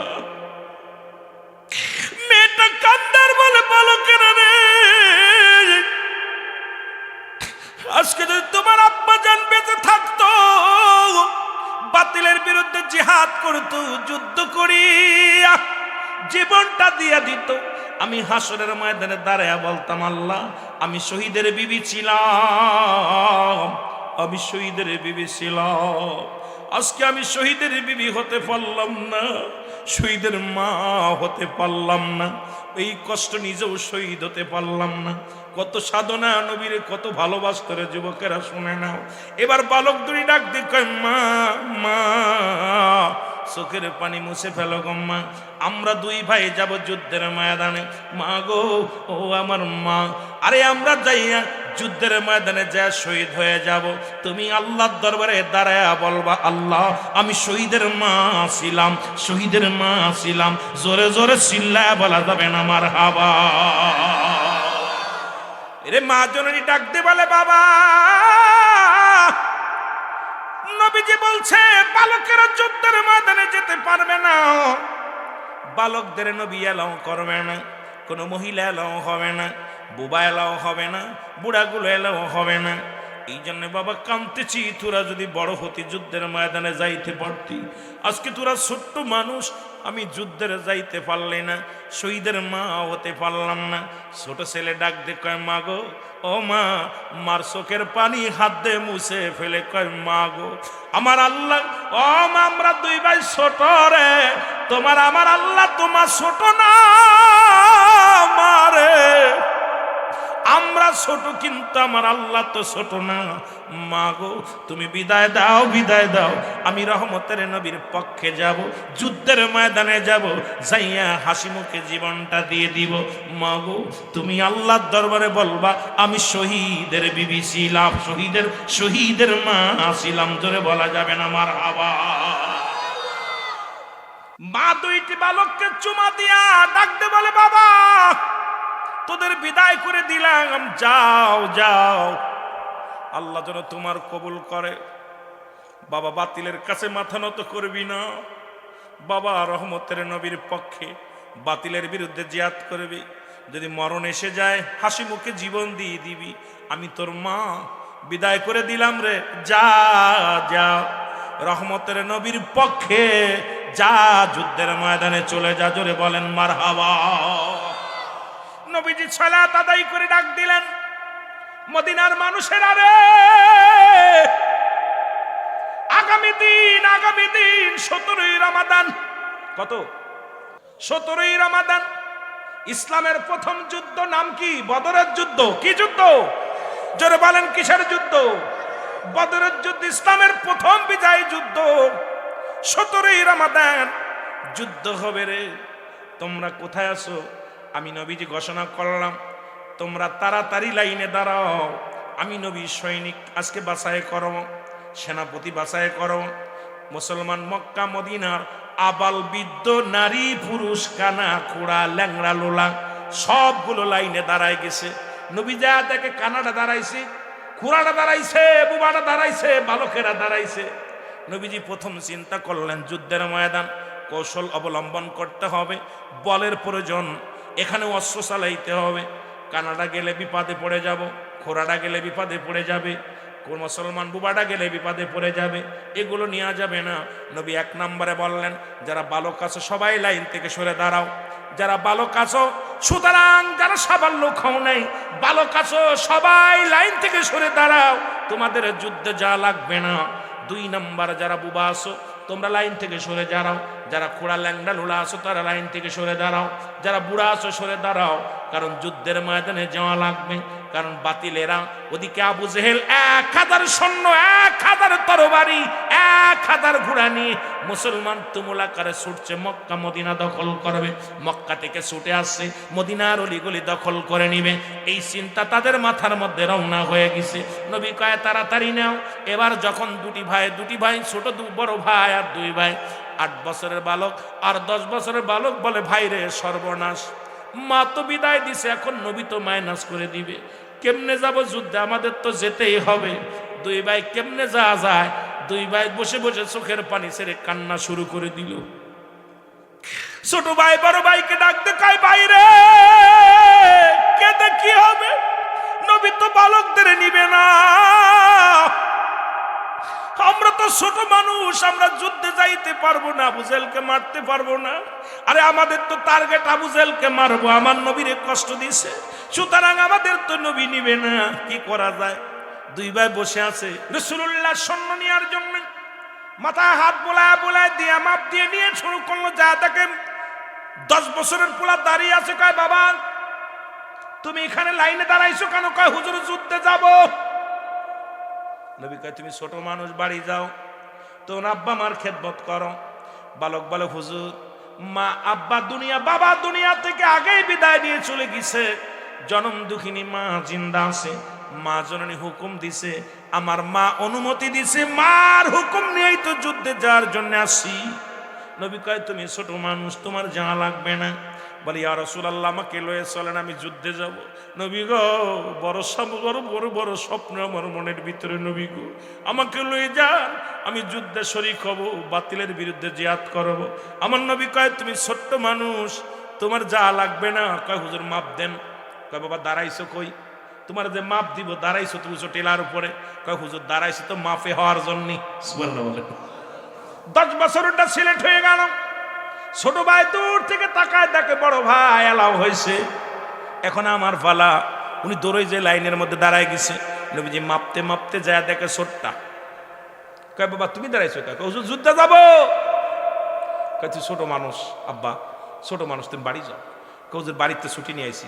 মেয়েটা কান্দার বলে বালকেরা রে, আজকে যদি তোমার আব্বা জান বেঁচে থাকতো, বাতিলের বিরুদ্ধে জিহাদ করতো, যুদ্ধ করিয়া জীবনটা দিয়া দিত, আমি হাসরের ময়দানে দাঁড়ায়া বলতাম, আল্লাহ আমি শহীদের বিবি ছিলাম, আমি শহীদের বিবি ছিলাম। আজকে আমি শহীদের বিবি হতে পারলাম না, শহীদের মা হতে পারলাম না, এই কষ্ট নিজেও শহীদ হতে পারলাম না। কত সাধনা, নবীরে কত ভালোবাসত রে যুবকেরা, শুনে নাও। এবার বালক দুই ডাক দিয়ে কয়, মা মা, চোখের পানি মুছে ফেলো গো মা, আমরা দুই ভাই যাব যুদ্ধের ময়দানে। মা গো, ও আমার মা, আরে আমরা যাইয়া যুদ্ধের ময়দানে যা শহীদ হয়ে যাব, তুমি আল্লাহর দরবারে দাঁড়ায়া বলবা, আল্লাহ আমি শহীদের মা ছিলাম, শহীদের মা ছিলাম। জোরে জোরে চিল্লায়া বলা যাবে না মারহাবা। এরে মা জননী ডাক দে বলে, বাবা নবীজি বলছে বালকেরা যুদ্ধের ময়দানে যেতে পারবে না, বালকদের নবী এলাও করবে না, কোনো মহিলা এলাও হবে না, বুবা এলাও হবে না, বুড়াগুলো এলাও হবে না। এই জন্য বাবা কাঁদতেছি, তোরা যদি বড় হতি যুদ্ধের ময়দানে যাইতে পারতি। আজকে তোরা ছোট্ট মানুষ, আমি যুদ্ধের যাইতে পারলে না, শহীদের মা হতে পারলাম না। ছোট ছেলে ডাক দে কয়, মা গো, ও মা, মার চোখের পানি হাত দিয়ে মুছে ফেলে কয়, মা গো আমার আল্লাহ, ও মা আমরা দুই ভাই ছোট রে, তোমার আমার আল্লাহ তোমার ছোট না মারে, আমরা ছোট কিন্তু আমার আল্লাহ তো ছোট না। মা গো তুমি বিদায় দাও, বিদায় দাও, আমি রহমতের নবীর পক্ষে যাব, যুদ্ধের ময়দানে যাব, যাইয়া হাসি মুখে জীবনটা দিয়ে দিব। মা গো তুমি আল্লাহর দরবারে বলবা, আমি শহীদের বিবি ছিলাম, শহীদের মা ছিলাম। জোরে বলা যাবে না মারহাবা। মা দুইটি বালককে চুমা দিয়া ডাকতে বলে, বাবা তোদের বিদায় করে দিলাম, যাও যাও, আল্লাহ যেন তোমার কবুল করে। বাবা বাতিলের কাছে মাথা নত করবি না, বাবা রহমতের নবীর পক্ষে বাতিলের বিরুদ্ধে জিহাদ করবি। যদি মরণ এসে যায় হাসি মুখে জীবন দিয়ে দিবি। আমি তোর মা, বিদায় করে দিলাম রে, যা যা রহমতের নবীর পক্ষে যা, যুদ্ধের ময়দানে চলে যা। জোরে বলেন মারহাবা। নবীজি সালাত আদায় করে ডাক দিলেন, মদিনার মানুষেরা রে, আগামী দিন 17ই রমাদান। কত? 17ই রমাদান ইসলামের প্রথম যুদ্ধ। নাম কি? বদরের যুদ্ধ। কি যুদ্ধ? জোরে বলেন কিসের যুদ্ধ? বদরের যুদ্ধ, ইসলামের প্রথম বিজয় যুদ্ধ। 17ই রমাদান যুদ্ধ হবে রে। তোমরা কোথায় আছো? আমি নবীজি ঘোষণা করলাম, তোমরা তাড়াতাড়ি লাইনে দাঁড়াও। আমি নবী সৈনিক আজকে বাছাই করো, সেনাপতি বাছাই করো। মুসলমান মক্কা মদিনার আবাল বৃদ্ধ, নারী পুরুষ, কানা খোড়া, ল্যাংড়া লোলা সবগুলো লাইনে দাঁড়ায় গেছে। নবী যা দেখে কানাটা দাঁড়াইছে, খুড়াটা দাঁড়াইছে, বুবাটা দাঁড়াইছে, বালকেরা দাঁড়াইছে। নবীজি প্রথম চিন্তা করলেন যুদ্ধের ময়দান, কৌশল অবলম্বন করতে হবে, বলের প্রয়োজন, এখানে অস্ত্র চালাইতে হবে। কানাডা গেলে বিপদে পড়ে যাব, খোরাডা গেলে বিপদে পড়ে যাবে, কোন মুসলমান বুবাডা গেলে বিপদে পড়ে যাবে, এগুলো নেওয়া যাবে না। নবী এক নম্বরে বললেন, যারা বালক আছো সবাই লাইন থেকে সরে দাঁড়াও, যারা বালক আছো, সুতরাং যারা সবার লোক হও নাই, বালক আছো সবাই লাইন থেকে সরে দাঁড়াও, তোমাদের যুদ্ধে যা লাগবে না। দুই নম্বর, যারা বুবা আছো তোমরা লাইন থেকে সরে দাঁড়াও, যারা খোড়া ল্যাংড়া লুলা আছো তারা লাইন থেকে সরে দাঁড়াও, যারা বুড়া আছো সরে দাঁড়াও, কারণ যুদ্ধের ময়দানে যাওয়া লাগবে। কারণ বাতিলেরা ওদিকে আবু জেহেল 1000 সৈন্য, 1000 তরবারি, 1000 ঘোড়া নিয়ে মুসলমান তুমুল আকারে ছুটছে, মক্কা মদিনা দখল করবে। মক্কা থেকে ছুটে আসছে, মদিনার অলিগলি দখল করে নিবে, এই চিন্তা তাদের মাথার মধ্যে রওনা হয়ে গেছে। নবী কয় তাড়াতাড়ি নাও। এবার যখন দুটি ভাই, ছোট বড় ভাই আর 2 ভাই, 8 বছরের বালক আর 10 বছরের বালক বলে, ভাই রে সর্বনাশ, মা তো বিদায় দিছে, এখন নবী তো মাইনাস করে দিবে, কেমনে যাব যুদ্ধে, আমাদের তো যেতেই হবে। 2 ভাই কেমনে যাওয়া যায়? 2 ভাই বসে বসে চোখের পানি ছেড়ে কান্না শুরু করে দিল। ছোট ভাই বড় ভাইকে ডাকতে কয়, ভাই রে কেঁদে কি হবে, নবী তো বালকদের নিবে না, আমরা তো ছোট মানুষ, আমরা যুদ্ধে যাইতে পারবো না, আবু জেহেলকে মারতে পারবো না। আরে আমাদের তো টার্গেট আবু জেহেলকে মারবো, আমার নবীরে কষ্ট দিছে, সুতরাং আমাদের তো নবী নিবে না, কি করা যায়? 2 ভাই বসে আছে, রাসূলুল্লাহ সৈন্য নেওয়ার জন্য মাথায় হাত বোলায় দিয়ে মাপ দিয়ে নিয়ে শুরু করলো। যা তাকে 10 বছরের পোলা দাঁড়িয়ে আছে, কয় বাবা তুমি এখানে লাইনে দাঁড়াইছো কেন? কয় হুজুর যুদ্ধে যাব। নবী কয় তুমি ছোট মানুষ, বাড়ি যাও, তোর আব্বা মার খেদমত করো। বালক বলে, হুজুর মা আব্বা দুনিয়া, বাবা দুনিয়া থেকে আগেই বিদায় নিয়ে চলে গেছে, জনম দুঃখিনী মা জিন্দা আছে, মা জননী হুকুম দিছে, আমার মা অনুমতি দিছে, মার হুকুম নিয়েই তো যুদ্ধে যাওয়ার জন্য আসি। নবী কয় তুমি ছোট মানুষ, তোমার যাওয়া লাগবে না। বলি ইয়া রাসূলুল্লাহ আমাকে লয়ে চলেন, আমি যুদ্ধে যাব। নবী গো বড় বড় স্বপ্ন আমার মনের ভিতরে, নবী গো আমাকে লয়ে যান, আমি যুদ্ধে শরীক হব, বাতিলের বিরুদ্ধে জিহাদ করব। আমার নবী কয় তুমি ছোট্ট মানুষ, তোমার যা লাগবে না। কয় হুজুর মাপ দেন। কয় বাবা দাঁড়াইছো কই, তোমার যে মাপ দিব, দাঁড়াইছো তুমি টেলার উপরে। কয় হুজুর দাঁড়াইছো তো মাফে হওয়ার জন্য। সুবহানাল্লাহ বলেন। 10 বছরটা সিলেক্ট হয়ে গেল। ছোট ভাই দূর থেকে তাকায় দেখে বড় ভাই এলাও হয়েছে, এখন আমার পালা। উনি দৌড়ে যে লাইনের মধ্যে দাঁড়ায় গেছে, নবীজি মাপতে মাপতে যায় দেখে ছোটটা। কয় বাবা তুমি দাঁড়াইছো? কয় হুজুর যুদ্ধে যাবো। কয় তুই ছোট মানুষ আব্বা, ছোট মানুষ, তুমি বাড়ি যাও। কয় হুজুর বাড়িতে ছুটি নিয়ে আইছি।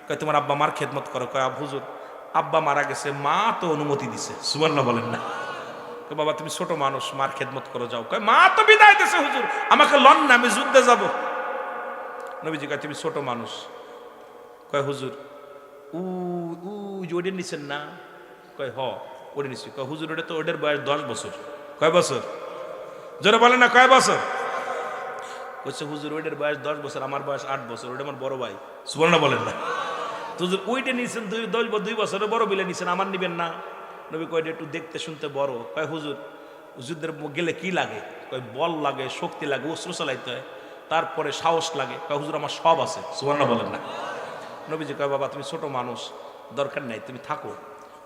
কয় তোমার আব্বা মার খেদমত করো। কয় হুজুর আব্বা মারা গেছে, মা তো অনুমতি দিছে। সুবহানাল্লাহ বলেন না। কয় বাবা তুমি ছোট মানুষ, মার খেদমত করো, যাও। কয় মা তো বিদায় দিছে হুজুর, আমাকে লন না, আমি যুদ্ধে যাব। নবীজি কয় তুমি ছোট মানুষ। কয় হুজুর ওটা নিছেন না? কয় হ ওটা নিছি। কয় হুজুর ওটা তো ওটার বয়স 10 বছর। কয় বছর? জোরে বলেন না, কয় বছর? কইছে হুজুর ওইটার বয়স 10 বছর, আমার বয়স 8 বছর, ওটা আমার বড় ভাই। সুবহানাল্লাহ বলেন না। হুজুর ওইটা নিছেন 2 বছরের বড় বিলে নিছেন, আমার নিবেন না? নবী কয় একটু দেখতে শুনতে বড়। কয় হুজুর যুদ্ধের গেলে কি লাগে? কয় বল লাগে, শক্তি লাগে, অস্ত্র চালাইতে হয়, তারপরে সাহস লাগে। কয় হুজুর আমার সব আছে। সুবহানাল্লাহ বলেন না। নবীজি কয় বাবা তুমি ছোট মানুষ, দরকার নাই, তুমি থাকো।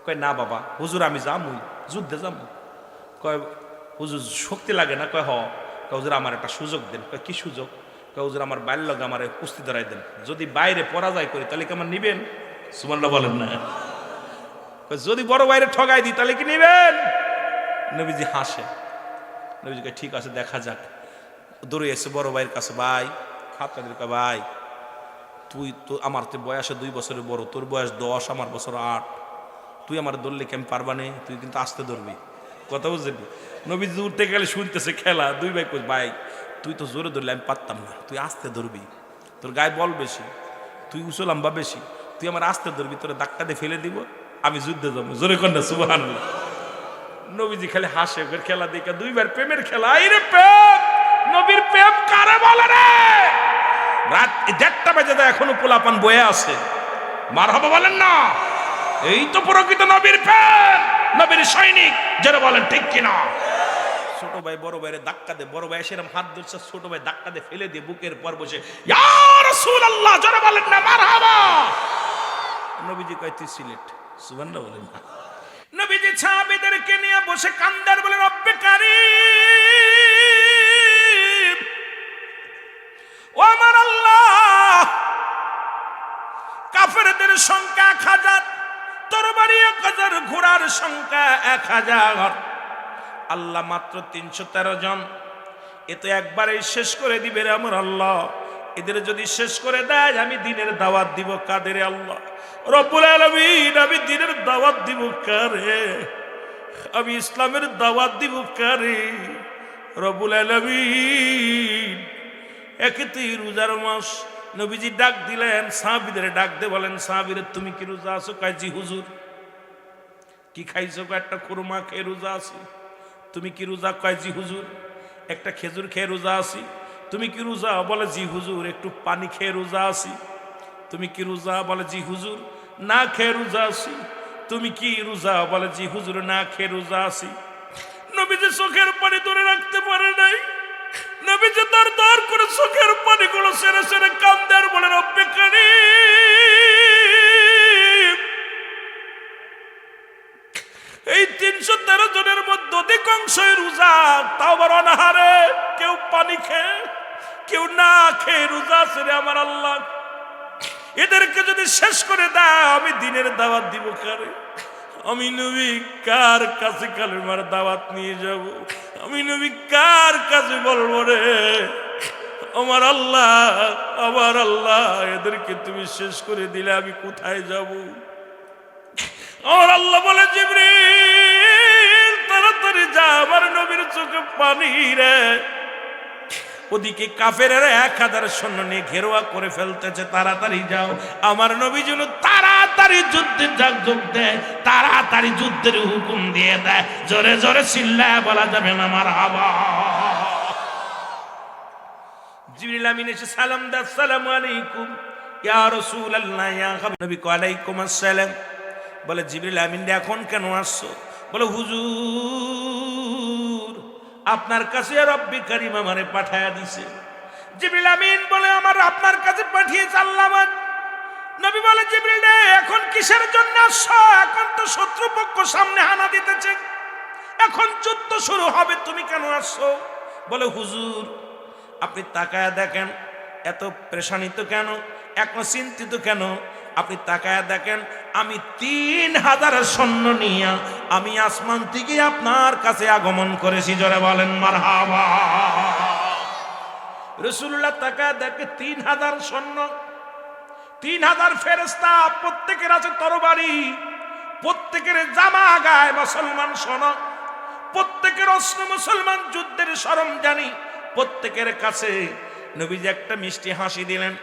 কয় না বাবা হুজুর আমি যামুই, যুদ্ধে যাবো। কয় হুজুর শক্তি লাগে না? কয় হ। কয় হুজুর আমার একটা সুযোগ দেন। কয় কি সুযোগ? কয় হুজুর আমার বাইর লগে আমার কুস্তি ধরাই দেন, যদি বাইরে পরাজয় করি তাহলে কি আমার নিবেন? সুবহানাল্লাহ বলেন না। যদি বড় বাইরে ঠগাই দিই তাহলে কি নিবেন? নবীজি হাসে। নবীজি কয় ঠিক আছে দেখা যাক। দৌড়ে এসে বড় ভাইয়ের কাছে, ভাই খাপকাদের কয় ভাই তুই তো আমার তো বয়সে 2 বছরের বড়, তোর বয়স 10, আমার বছর 8, তুই আমার ধরলে কি আমি পারবা নে? তুই কিন্তু আসতে ধরবি, কথা বুঝলি? নবীজি দূর থেকে গেলে শুনতেছে খেলা। 2 ভাই কই ভাই তুই তো জোরে ধরলে আমি পারতাম না, তুই আসতে ধরবি, তোর গায়ে বল বেশি, তুই উঁচু লম্বা বেশি, তুই আমার আসতে ধরবি, তোর ধাক্কা দিয়ে ফেলে দিব, আমি যুদ্ধে যাবো। জোরে কন্যা সুবহানাল্লাহ। নবীজি খালি হাসে, ওর খেলা দেখে। 2 ভাইয়ের প্রেমের খেলা। আইরে প্রেম, নবীর প্রেম কারে বলে রে? রাত 1:30 বাজে যায়, এখনো পোলাপান বয়ে আছে। মারহাবা বলেন না। এই তো প্রকৃত নবীর প্রেম, নবীর সৈনিক, যারা বলেন ঠিক কিনা। ছোট ভাই বড় ভাইরে ধাক্কা দে, বড় ভাই সেরকম হাত ধরছে, ছোট ভাই ধাক্কা দিয়ে ফেলে দিয়ে বুকের পর বসে ইয়া রাসূলুল্লাহ জোরে বলেন না মারহাবা। নবীজি কয় তুই সিলেট, সুবহানাল্লাহ বলেন না। নবীজি সাহাবীদেরকে নিয়ে বসে কান্দার বলে রব্বে কারীম, ও আমার আল্লাহ, কাফেরদের সংখ্যা 1000, তরবারি 1000, ঘোড়ার সংখ্যা 1000, আল্লাহ মাত্র 313 জন। এ তো একবারেই শেষ করে দিবে রে আমার আল্লাহ। এদের যদি শেষ করে দেয় আমি দিনের দাওয়াত দিব কাদের? আল্লাহ রব্বুল আলামিন, আমি দিনের দাওয়াত দিব কারে? আমি ইসলামের দাওয়াত দিব কারে? রব্বুল আলামিন, একে তুই রোজার মাস। নবীজি ডাক দিলেন, সাহাবীদের ডাক দে, বলেন সাহাবীরা তুমি কি রোজা আছো? কয় জি হুজুর। কি খাইছো? কয় একটা খুরমা খেয়ে রোজা আছি। তুমি কি রোজা? কয় জি হুজুর। একটা খেজুর খেয়ে রোজা আছি। তুমি কি রোজা? বলে জি হুজুর। একটু পানি খেয়ে রোজা আছি। তুমি কি রোজা? বলে জি হুজুর। না খেয়ে রোজা আছি। তুমি কি রোজা? বলে জি হুজুর, না খেয়ে রোজা আছি। নবীজি চোখের পানি ধরে রাখতে পারে নাই। নবীজি দর দর করে চোখের পানিগুলো সেরে সেরে কান্দার বলে রব্বে কারীম, এই 313 জনের মধ্যে অধিকাংশই রোজা, তাও আবার অনাহারে, কেউ পানি খেয়ে কেউ না খেয়ে রোজা আছে রে আমার আল্লাহ। এদেরকে যদি শেষ করে দাও আমি দিনের দাওয়াত দিব কারে? আমি নবী কার কাছে কালেমার দাওয়াত নিয়ে যাব? আমি নবী কার কাছে বলবো রে আমার আল্লাহ, আমার আল্লাহ, এদেরকে তুমি শেষ করে দিলে আমি কোথায় যাব? আমার আল্লাহ বলে জিবরিল তাড়াতাড়ি যা, আমার নবীর চোখে পানি রে। ওদিকে কাফেরেরা 1000 সৈন্য নিয়ে ঘেরোয়া করে ফেলতেছে, তাড়াতাড়ি যাও। আমার নবী যেন তাড়াতাড়ি যুদ্ধে যোগ দেয়, তাড়াতাড়ি যুদ্ধের হুকুম দিয়ে দেয়। জোরে জোরে চিল্লায় বলা যাবে না মারহাবা। জিবরিল আমিন এসে সালাম দেয়, আসসালামু আলাইকুম ইয়া রাসূলুল্লাহ, ইয়া হাবিব। নবী কয় আলাইকুম আসসালাম। বলে জিবরিল আমিন এখন কেন আসছো? বলে হুজুর আপনার কাছে রব্বে কারীম আমারে পাঠায়া দিছে। জিবরিল আমিন বলে আমার আপনার কাছে পাঠিয়েছে আল্লাহ। নবী বলে জিবরিল রে এখন কিসের জন্য আসছো? এখন তো শত্রুপক্ষ সামনে হানা দিতেছে, এখন যুদ্ধ শুরু হবে, তুমি কেন আসছো? বলে হুজুর আপনি তাকায়া দেখেন, এত পেরেশানিত কেন, এখন চিন্তিত কেন? আপনি তাকায়া দেখেন, আমি 3000 সৈন্য নিয়ে আমি আসমান থেকে আপনার কাছে আগমন করেছি। জোরে বলেন মারহাবা। রাসূলুল্লাহ তাকায়া দেখে 3000 সৈন্য, 3000 ফেরেশতা, প্রত্যেকের আছে তরবারি, প্রত্যেকের জামা গায়ে মুসলমান শোনো, প্রত্যেকের অস্ত্র মুসলমান, যুদ্ধের সরঞ্জানি প্রত্যেকের কাছে। নবীজি একটা মিষ্টি হাসি দিলেন।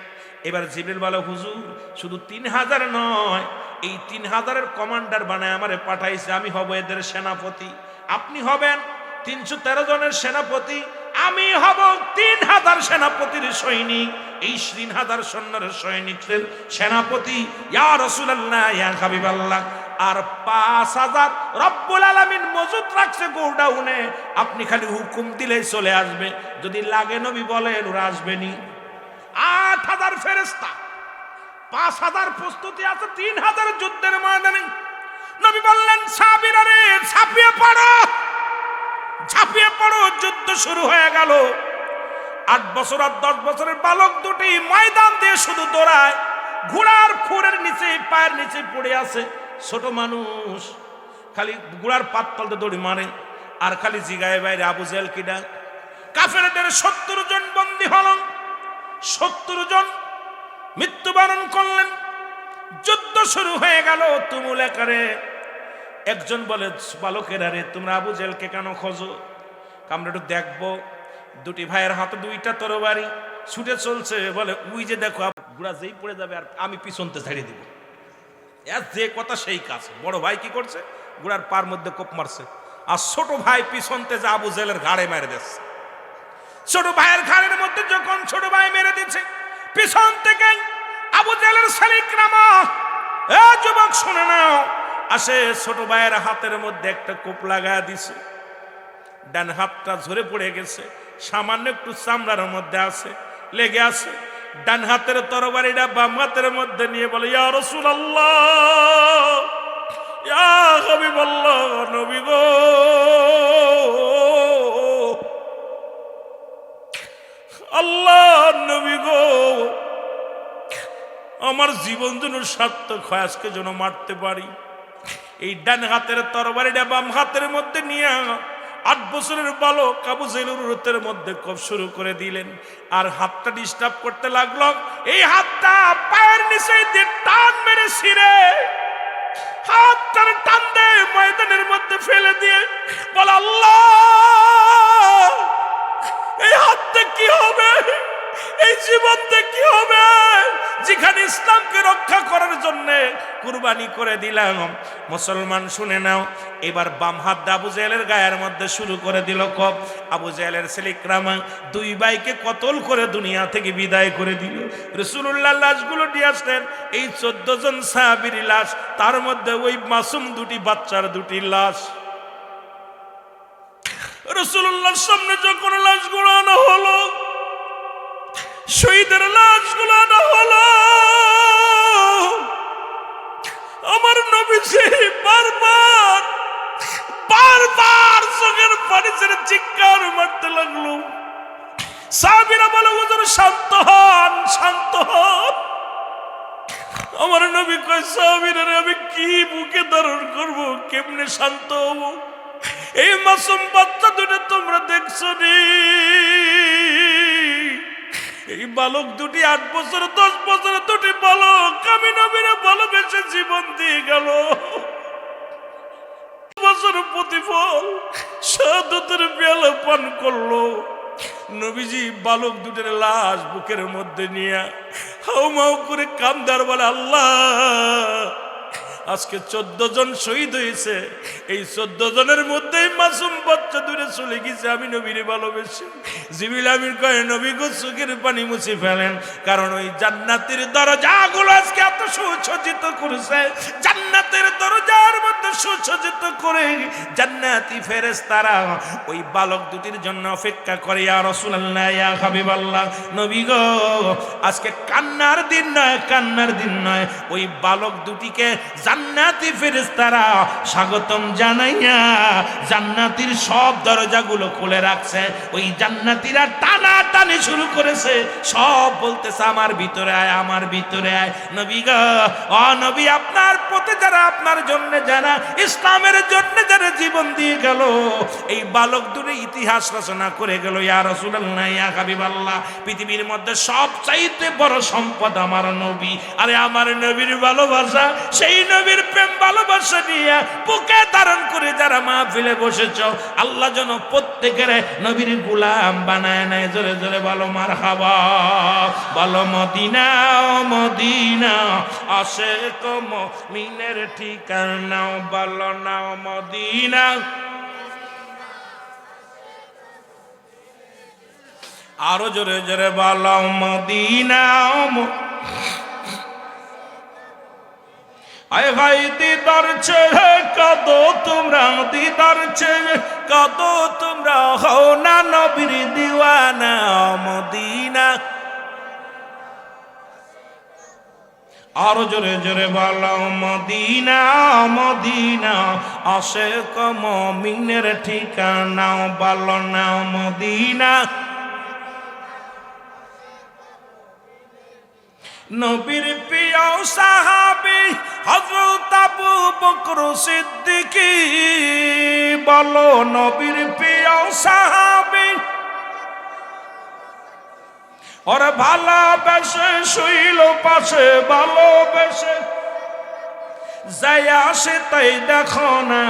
এবার জিবরিল বলে হুজুর শুধু 3000 নয়, এই 3000-এর কমান্ডার বানায় আমারে পাঠাইছে, আমি হব এদের সেনাপতি। আপনি হবেন 313 জনের সেনাপতি, আমি হব 3000 সেনাপতির সৈনিক। এই 3000 সৈন্যের সৈনিকদের সেনাপতি ইয়া রাসূলুল্লাহ, ইয়া হাবিবাল্লাহ। আর 5000 রব্বুল আলামিন মজুদ রাখছে গোডাউনে, আপনি খালি হুকুম দিলেই চলে আসবে। যদি লাগে নবী বলেন ওরা আসবেনি। 8000 ফেরেশতা, 5000 প্রস্তুতি আছে, 3000 যুদ্ধের ময়দানে। নবী বললেন সাহাবীরা রে ঝাঁপিয়ে পড়ো, ঝাঁপিয়ে পড়ো। যুদ্ধ শুরু হয়ে গেল। 8 বছর আর 10 বছরের বালক দুটি ময়দান দিয়ে শুধু দৌড়ায়, ঘোড়ার খুরের নিচে পায়ের নিচে পড়ে আছে। ছোট মানুষ খালি ঘোড়ার পাত তলতে দড়ি মারে আর খালি জিগায় বাইরে আবু জেহেল কিডা। কাফেরদের 70 জন বন্দী হল, 70 জন মৃত্যুবরণ করলেন। যুদ্ধ শুরু হয়ে গেল তুমুল আকারে। একজন বলে বালকেরা রে তোমরা আবু জেহেলকে কেন খোঁজো? আমরা একটু দেখবো। দুটি ভাইয়ের হাতে 2টা তরবারি, ছুটে চলছে। বলে ওই যে দেখো, ঘোড়া যেই পড়ে যাবে আর আমি পিছনতে ছাড়িয়ে দিব। যে কথা সেই কাজ। বড় ভাই কি করছে? ঘোড়ার পার মধ্যে কোপ মারছে, আর ছোট ভাই পিছনতে যা আবু জেহেলের ঘাড়ে মেরে দিচ্ছে। ছোট ভাইয়ের ঘাড়ের মধ্যে যখন ছোট ভাই মেরে দিচ্ছে, পিছন থেকে আবু জেহেলের শালিকরামা, এ যুবক শুনে নাও, আসে ছোট ভাইয়ের হাতের মধ্যে একটা কোপ লাগায় দিছে। ডান হাতটা ঝরে পড়ে গেছে, সামান্য একটু চামড়ার মধ্যে আছে, লেগে আছে। ডান হাতের তরবারিটা বাম হাতের মধ্যে নিয়ে বলে, ইয়া রাসূলুল্লাহ, ইয়া হাবিবাল্লাহ, নবী গো, আল্লাহ নবী গো, আমার জীবন যেন সার্থক হয়, আজকে যেন মারতে পারি। এই ডান হাতের তরবারিটা বাম হাতের মধ্যে নিয়ে 8 বছরের বালক আবু জেহেলের উরুতের মধ্যে কব শুরু করে দিলেন। আর হাতটা ডিস্টার্ব করতে লাগলো। এই হাতটা পায়ের নিচে দিয়ে টান মেরে ছিঁড়ে হাতটার টান দিয়ে ময়দানের মধ্যে ফেলে দিয়ে বলে, আল্লাহ, এই হাতটা কি হবে, এই জীবনটা কি হবে, যেখানে ইসলামকে রক্ষা করার জন্য কুরবানি করে দিলাম। মুসলমান শুনে নাও, এবার বাম হাত আবু জেহেলের গায়ের মধ্যে শুরু করে দিল কব। আবু জেহেলের ছেলে ইকরামা 2 ভাইকে কতল করে দুনিয়া থেকে বিদায় করে দিল। রাসূলুল্লাহ লাশগুলো নিয়ে আসলেন, এই 14 জন সাহাবীর লাশ, তার মধ্যে ওই মাসুম 2টি বাচ্চার 2টি লাশ। রাসূলুল্লাহর সামনে যখন লাশগুলো আনা হলো, শহীদের লাশগুলো আনা হলো, আমার নবীজি বারবার বারবার চোখের পানি ছেড়ে চিৎকার মারতে লাগলো। সাহাবীরা বলে, হুজুর শান্ত হন, শান্ত হন। আমার নবী কয়, সাহাবীরা আমি কি বুকে ধারণ করব, কেমনে শান্ত হব? এই মাসুম বাচ্চা দুটো তোমরা দেখছো নি, এই বালক 2টি 8 বছর 10 বছর 2টি বালক আমি নবীরে ভালোবেসে জীবন দিয়ে গেল। বছর প্রতিফল শাহাদাতের পেয়ালা পান করলো। নবীজি বালক 2টির লাশ বুকের মধ্যে নিয়ে হাউমাউ করে কান্দার বলে, আল্লাহ, আজকে 14 জন শহীদ হয়েছে, এই 14 জনের মধ্যে মাসুম বাচ্চা দূরে চলে গেছে, আমি নবীরে ভালোবেসে। জিবরিল আমিন কয়, নবী গো চোখের পানি মুছে ফেলেন, কারণ ওই জান্নাতের দরজাগুলো আজকে এত সুসজ্জিত করেছে, জান্নাতের দরজার মধ্যে সুসজ্জিত করে জান্নাতি ফেরেশতারা ওই বালক 2টির জন্য অপেক্ষা করে। ইয়া রাসূলুল্লাহ, ইয়া হাবিবাল্লাহ, নবী গো, আজকে কান্নার দিন নয়, কান্নার দিন নয়, ওই বালক 2টিকে জান্নাতি ফেরেশতারা স্বাগতম জানাইয়া জান্নাতির সব দরজাগুলো খুলে রাখছে। ওই জান্নাতীরা টানা টানি শুরু করেছে, সব বলতেছে, আমার ভিতরে আয়, আমার ভিতরে আয়। নবী গো, ও নবী, আপনার পথে যারা, আপনার জন্য যারা, ইসলামের জন্য যারা জীবন দিয়ে গেল, এই বালক 2টি ইতিহাস রচনা করে গেল। ইয়া রাসূলুল্লাহ, ইয়া হাবিবাল্লাহ, পৃথিবীর মধ্যে সবচাইতে বড় সম্পদ আমার নবী। আরে আমার নবীর ভালোবাসা, সেই নবীর প্রেম ভালোবাসা নিয়ে বুকে ধারণ করে যারা মাহফিলে বসেছ, আল্লাহ যেন প্রত্যেকের নবীর গোলাম বানায় নেয়। জোরে জোরে বলো মারহাবা, বলো মদিনা, মদিনা আশিক মুমিনের ঠিকানা, বলো না মদিনা। আরো জোরে জোরে বলো মদিনা। আয় ভাই দিদার ছেড়ে কাঁদো তোমরা, দিদার ছেড়ে কাঁদো তোমরা, হও না নবীর দিওয়ানা মদিনা। আরো জোরে জোরে বলো মদিনা, মদিনা আশিক মুমিনের ঠিকানা, বলো না মদিনা। নবীর প্রিয় সাহাবী হযরত আবু বকর সিদ্দিক, বলো নবীর প্রিয় সাহাবী, ওর ভালোবেসে শুইল পাশে, ভালোবেসে যাই আসে তাই দেখো না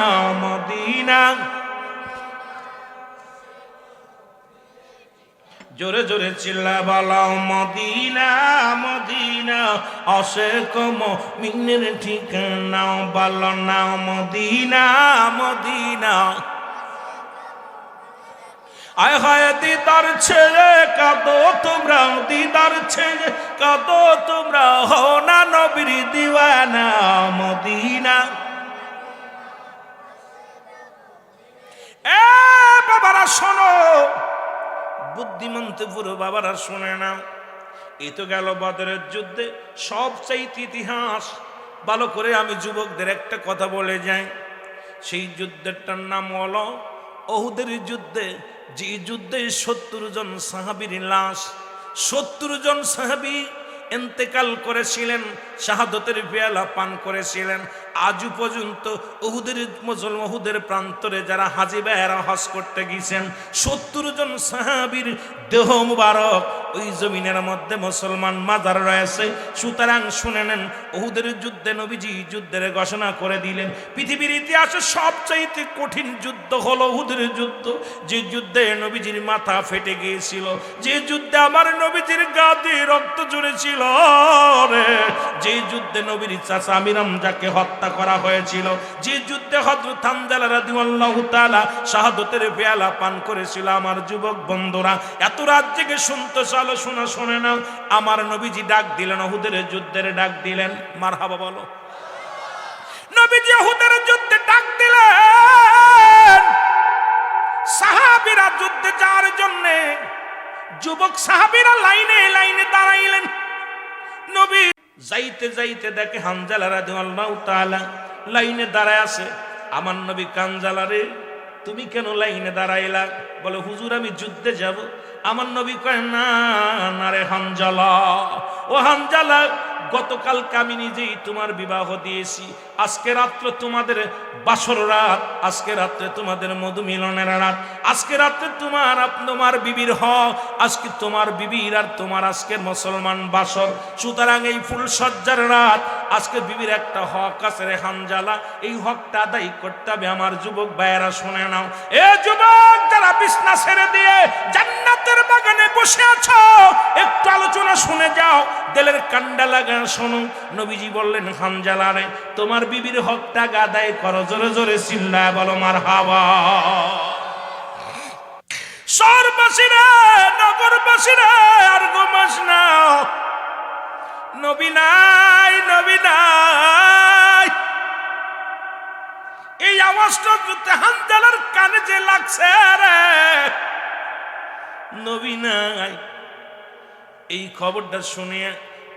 মদিনা। জোরে জোরে চিল্লা বলো মদিনা, মদিনা আশিক মুমিনের ঠিকানা, বলো না মদিনা, মদিনা। আয় হায় দিদার ছেড়ে কাঁদো তোমরা, দিদার ছেড়ে কাঁদো তোমরা, হও না নবীর দিওয়ানা মদিনা। বাবারা শোনো, বুদ্ধিমন্ত পুরো বাবারা শোনে না। এই তো গেল বদরের যুদ্ধে সবচাইতে ইতিহাস। ভালো করে আমি যুবকদের একটা কথা বলে যাই, সেই যুদ্ধেরটার নাম হলো ওহুদের যুদ্ধে। যে যুদ্ধে ৭০ জন সাহাবীর লাশ, ৭০ জন সাহাবী ইন্তেকাল করেছিলেন, শাহাদতের পেয়ালা পান করেছিলেন। আজও পর্যন্ত উহুদের প্রান্তরে যারা হাজী ভাইয়েরা হজ করতে গিয়েছেন, ৭০ জন সাহাবীর দেহ মুবারক ওই জমিনের মধ্যে মুসলমান মাজার রয়েছে। সুতরাং শুনে নেন, উহুদের যুদ্ধে নবীজি যুদ্ধের ঘোষণা করে দিলেন, পৃথিবীর ইতিহাসে সবচাইতে কঠিন যুদ্ধ হলো উহুদের যুদ্ধ। যে যুদ্ধে নবীজির মাথা ফেটে গিয়েছিল, যে যুদ্ধে আমার নবীজির গা দিয়ে রক্ত ঝরেছিল রে, যে যুদ্ধে নবীর চাচা আমির হামজাকে হত্যা করা হয়েছিল, যে যুদ্ধে হযরত হামজা রাদিয়াল্লাহু তাআলা শাহাদাতের পেয়ালা পান করেছিল। আমার যুবক বন্ধুরা, এত রাত জেগে শুনতে চলো, শোনা শোনে না। আমার নবীজি ডাক দিলেন, উহুদের যুদ্ধের ডাক দিলেন। মারহাবা বলো। নবীজি উহুদের যুদ্ধে ডাক দিলেন। সাহাবীরা যুদ্ধে যাওয়ার জন্য যুবক সাহাবীরা লাইনে লাইনে দাঁড়াইলেন। নবী যাইতে যাইতে দেখে হামজা রাদিয়াল্লাহু তাআলা লাইনে দাঁড়ায় আছে। আমার নবী কানজালা, রে তুমি কেন লাইনে দাঁড়াইলা? বলে, হুজুর আমি যুদ্ধে যাব। আমার নবী কয়, না না রে হামজালা, ও হামজালা, গতকালকে আমি নিজেই তোমার বিবাহ দিয়েছি। আজকে রাত্রে তোমাদের বাসর রাত, আজকে রাত্রে তোমাদের মধু মিলনের রাত, আজকে রাত্রে তোমার বিবির হক, আজকে তোমার বিবির আর তোমার আজকের মুসলমান বাসর। সুতরাং এই ফুল সজ্জার রাত, আজকে বিবির একটা হক আছে রে হামজালা, এই হকটা আদায় করতে হবে। আমার যুবক ভাইয়েরা শুনে নাও, এ যুবক যারা বিছনা ছেড়ে দিয়ে জান্নাতের বাগানে বসে আছো, একটু আলোচনা শুনে যাও, দিলের কান্ডা লাগা শোনো। নবীজি বললেন, হামজালা রে, তোমার বিবির হকটা আদায় করো। জোরে জোরে চিল্লায় বলো মারহাবা। শহরবাসীরা, নগরবাসীরা, আর গোমাস না, নবী নাই, নবী নাই। এই আওয়াজটা হামজালার কানে যে লাগছে রে, নবী নাই, এই খবরটা শুনিয়ে,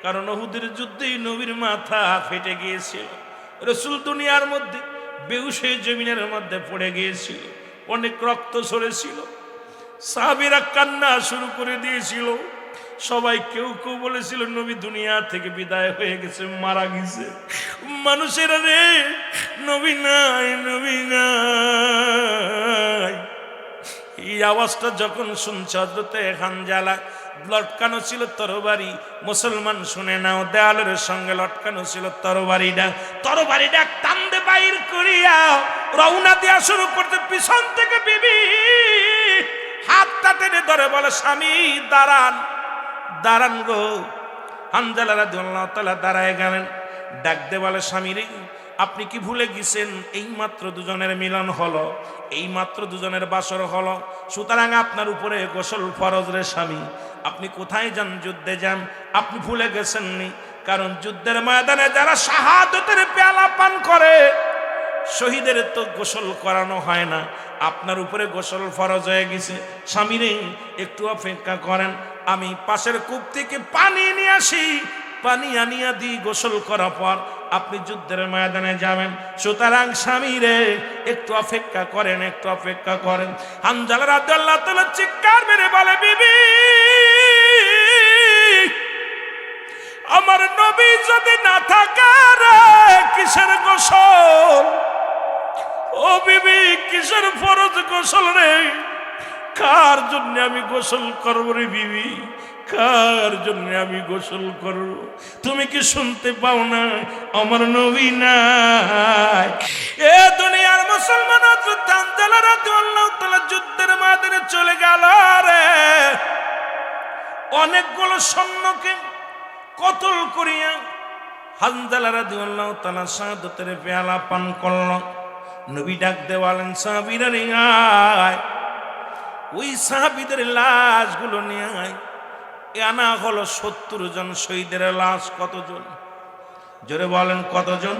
কারণ উহুদের যুদ্ধেই নবীর মাথা ফেটে গিয়েছিল। রাসূল দুনিয়ার মধ্যে বেহুশ হয়ে জমিনের মধ্যে পড়ে গিয়েছিল, অনেক রক্ত ঝরেছিল। সাহাবীরা কান্না শুরু করে দিয়েছিল। সবাই কেউ কেউ বলেছিল নবী দুনিয়া থেকে বিদায় হয়ে গেছে, মারা গেছে। মানুষেরা রে, নবী নাই, নবী নাই। এই আওয়াজটা যখন শুনছে, হযরতে হামজালা লটকানো ছিল তরবারি। মুসলমান শুনে নাও, দেয়ালের সঙ্গে লটকানো ছিল তরবারিটা। তরবারিটা টানতে বাইর করিয়া রওনা দেওয়া শুরু করতে, পিছন থেকে বিবি হাতটা টেনে ধরে বলে, স্বামী দাঁড়ান, দাঁড়ান গো। হামজালা রাদিয়াল্লাহু তাআলা দাঁড়ায় গেলেন। ডাক দে বলে, স্বামী রে, আপনি কি ভুলে গেছেন এই মাত্র দুজনের মিলন হলো, এই মাত্র দুজনের বাসর হলো, সুতরাং আপনার উপরে গোসল ফরজ রে স্বামী। আপনি কোথায় যান? যুদ্ধে যান। আপনি ভুলে গেছেন নি? কারণ যুদ্ধের ময়দানে যারা শাহাদাতের পেয়ালা পান করে, শহীদের তো গোসল করানো হয় না, আপনার উপরে গোসল ফরজ হয়ে গেছে। স্বামী রে, একটু অপেক্ষা করেন, আমি পাশের কূপ থেকে পানি নিয়ে আসি, পানি আনিয়া দিই, গোসল করার পর আপনি যুদ্ধের ময়দানে যাবেন। সুতরাং স্বামী রে, একটু অপেক্ষা করেন, একটু অপেক্ষা করেন। হামজালা রাদিয়াল্লাহু তাআলা চিৎকার মেরে বলে, বিবি, আমার নবী যদি না থাকে রে, কিসের গোসল? ও বিবি, কিসের ফরজ গোসল রে? কার জন্য আমি গোসল করবো রে বিবি? কার জন্য আমি গোসল করব? তুমি কি শুনতে পাও না আমার নবী নাই? এ দুনিয়ার মুসলমান হযরত হামজা রাদিয়াল্লাহু তাআলা যুদ্ধের ময়দানে চলে গেল রে। অনেকগুলো সৈন্যকে কতল করিয়া হামজা রাদিয়াল্লাহু তাআলা শাহাদাতের পেয়ালা পান করল। নবী ডাক দেওয়ালেন, সাহাবীরা রে আয়, ওই সাহাবীদের লাশগুলো নিয়ে আয়। আনা হলো ৭০ জন শহীদের লাশ। কতজন? জোরে বলেন কতজন?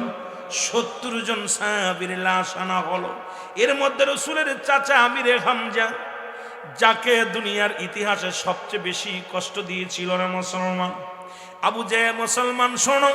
70 জন সাহাবীর লাশ আনা হলো। এর মধ্যে রাসূলের চাচা আমিরে হামজা, যাকে দুনিয়ার ইতিহাসে সবচেয়ে বেশি কষ্ট দিয়েছিল রে মুসলমান। আবু জাহেল মুসলমান শোনো,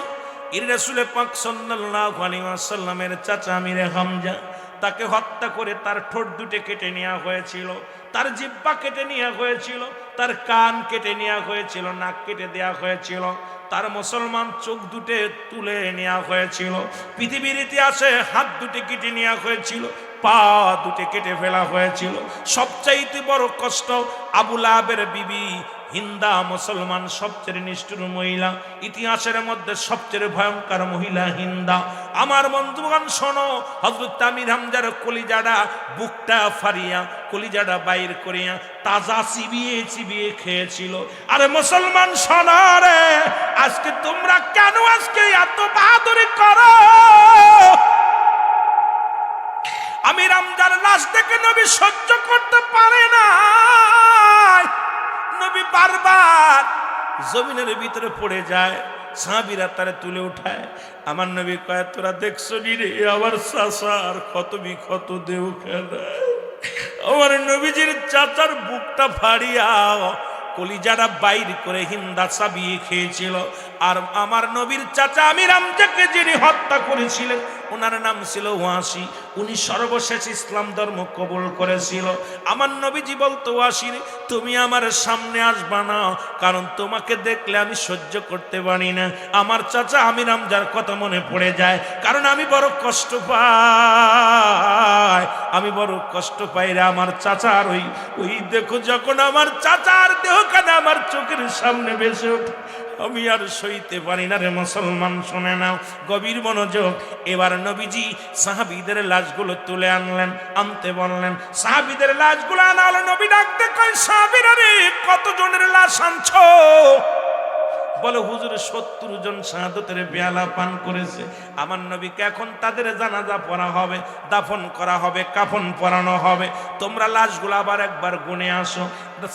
এর রাসূল পাক সাল্লাল্লাহু আলাইহি ওয়াসাল্লামের চাচা আমিরে হামজা, তাকে হত্যা করে তার ঠোঁট দুটো কেটে নেওয়া হয়েছিল, তার জিহ্বা কেটে নেওয়া হয়েছিল, তার কান কেটে নেওয়া হয়েছিল, নাক কেটে দেওয়া হয়েছিল, তার মুসলমান চোখ দুটো তুলে নেওয়া হয়েছিল, পৃথিবীর ইতিহাসে হাত দুটো কেটে নেওয়া হয়েছিল, পা দুটো কেটে ফেলা হয়েছিল। সবচাইতে বড় কষ্ট আবু লাহাবের বিবি হিন্দা, মুসলমান সবচেয়ে নিষ্ঠুর মহিলা, ইতিহাসের মধ্যে সবচেয়ে ভয়ঙ্কর মহিলা হিন্দা। আমার বন্ধুগণ শোনো, হযরত আমির হামজার কলিজাটা বুকটা ফাড়িয়া কলিজাটা বাইর করিয়া তাজা চিবিয়ে চিবিয়ে খেয়েছিল। আরে মুসলমান শোনো রে, আজকে তোমরা কেন আজকে এত বাহাদুরি করো? আমির হামজার লাশ দেখে নবী সহ্য করতে পারে না, নবী বারবার জমিনের ভিতরে পড়ে যায়, সাহাবীরা তারে তুলে উঠায়। আমার নবী কয়, তোরা দেখছো নি রে আমার চাচার কত বিক্ষত দেহ খেলা। আমার নবীজির চাচার বুকটা ফাড়িয়া কলিজাটা বাইর করে হিন্দা চাবিয়ে খেয়েছিল। আর আমার নবীর চাচা আমির হামজাকে যিনি হত্যা করেছিলেন, ওনার নাম ছিল ওয়াসি। উনি সর্বশেষ ইসলাম ধর্ম কবুল করেছিল। আমার নবীজি বলতো, ওয়াসি তুমি আমার সামনে আসবা না, কারণ তোমাকে দেখলে আমি সহ্য করতে পারি না। আমার চাচা আমির হামজার কথা মনে পড়ে যায়, কারণ আমি বড় কষ্ট পাই, আমি বড় কষ্ট পাই রে আমার চাচার। ওই দেখো, যখন আমার চাচার দেহখানা আমার চোখের সামনে ভেসে ওঠে, আমি আর সইতে পারি না রে মুসলমান। শুনে নাও, গভীর মনোযোগ। এবার নবীজি সাহাবীদের লাশগুলো তুলে আনতে বললেন। সাহাবীদের লাশগুলো আনা হলো। নবী ডাকতে কয়, সাহাবীরা রে কত জনের লাশ আনছো? বলে, হুজুর 70 জন শাহাদাতের পেয়ালা পান করেছে। আমার নবীকে এখন তাদের জানাজা পড়া হবে, দাফন করা হবে, কাফন পরানো হবে। তোমরা লাশগুলো আবার একবার গুনে আসো।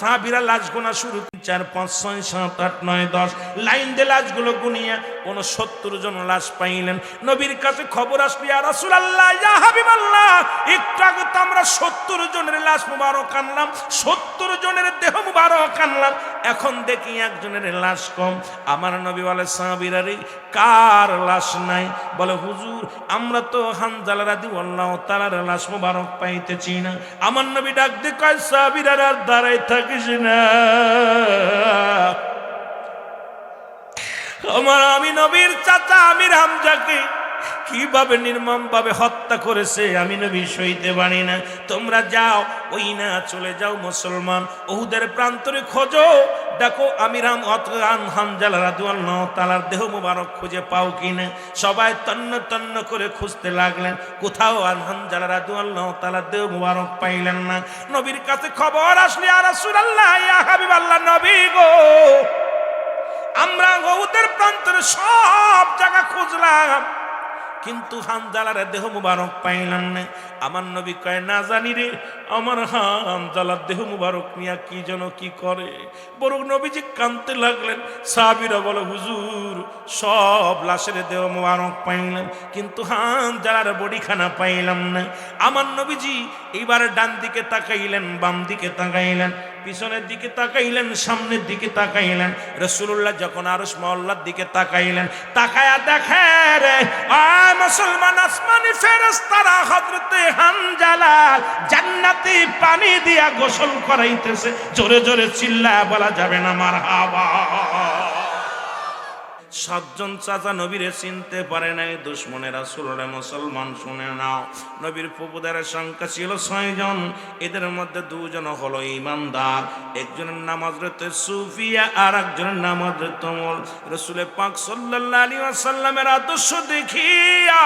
সাহাবীরা লাশ গোনা শুরু, 4 5 6 7 8 9 10 লাইন দিয়ে লাশগুলো গুনিয়া কোন 70 জন লাশ পাইলেন। নবীর কাছে খবর আসলো, ইয়া রাসূলুল্লাহ, ইয়া হাবিবাল্লাহ, একটু আগে তো আমরা 70 জনের লাশ মুবারক আনলাম, 70 জনের দেহ মুবারক আনলাম, এখন দেখি একজনের লাশ কম। আমার নবী বলে, সাহাবীরা রে কার লাশ নাই? বলে, হুজুর আমরা তো হানজালা রাদিয়াল্লাহু তাআলার লাশ মুবারক পাইতেছি না। আমার নবী ডাক দিয়ে কয়, সাহাবীরা আর দাঁড়াই থাকিস না। আমি নবীর চাচা আমির হামজাকে কিভাবে নির্মম ভাবে হত্যা করেছে আমি নবী সইতে পারি না। তোমরা যাও, ওই না চলে যাও মুসলমান, উহুদের প্রান্তরে খোঁজো, দেখো আমির হামজা রাদিয়াল্লাহু তাআলার দেহ মুবারক খুঁজে পাও কিনা। সবাই তন্ন তন্ন করে খুঁজতে লাগলেন, কোথাও হামজা রাদিয়াল্লাহু তাআলার দেহ মুবারক পাইলেন না। নবীর কাছে খবর আসলে, ইয়া রাসূলুল্লাহ, ইয়া হাবিবাল্লাহ, নবী গো, আমরা উহুদের প্রান্তরে সব জায়গা খুঁজলাম, কিন্তু হানজালার দেহ মুবারক পাইলাম না। আমার নবী কয়, না জানি রে আমার হানজালার দেহ মুবারক নিয়া কি যেন কি করে। বরং নবীজি কাঁদতে লাগলেন। সাহাবীরা বলে, হুজুর সব লাশের দেহ মুবারক পাইলাম, কিন্তু হানজালার বডিখানা পাইলাম না। আমার নবীজি এইবার ডান দিকে তাকাইলেন, বাম দিকে তাকাইলেন, পিছনের দিকে তাকাইলেন, সামনের দিকে তাকাইলেন। রাসূলুল্লাহ যখন আরশ মহল্লার দিকে তাকাইলেন, তাকায়া দেখে রে মুসলমান আসমানি ফেরেশতারা হযরতে হানজালা জান্নাতি পানি দিয়া গোসল করাইতেছে। জোরে জোরে চিল্লায়া বলা যাবে না মারহাবা। 7 জন চাচা নবীরে চিনতে পারে নাই, দুশ্মনের রাসূলরে মুসলমান শুনে নাও। নবীর ফুফুদের সংখ্যা ছিল 6 জন। এদের মধ্যে 2 জন হলো ঈমানদার, একজনের নাম হযরত সুফিয়া আর একজনের নাম হযরত উমর। রাসূল পাক সাল্লাল্লাহু আলাইহি ওয়াসাল্লামের আদর্শ দেখিয়া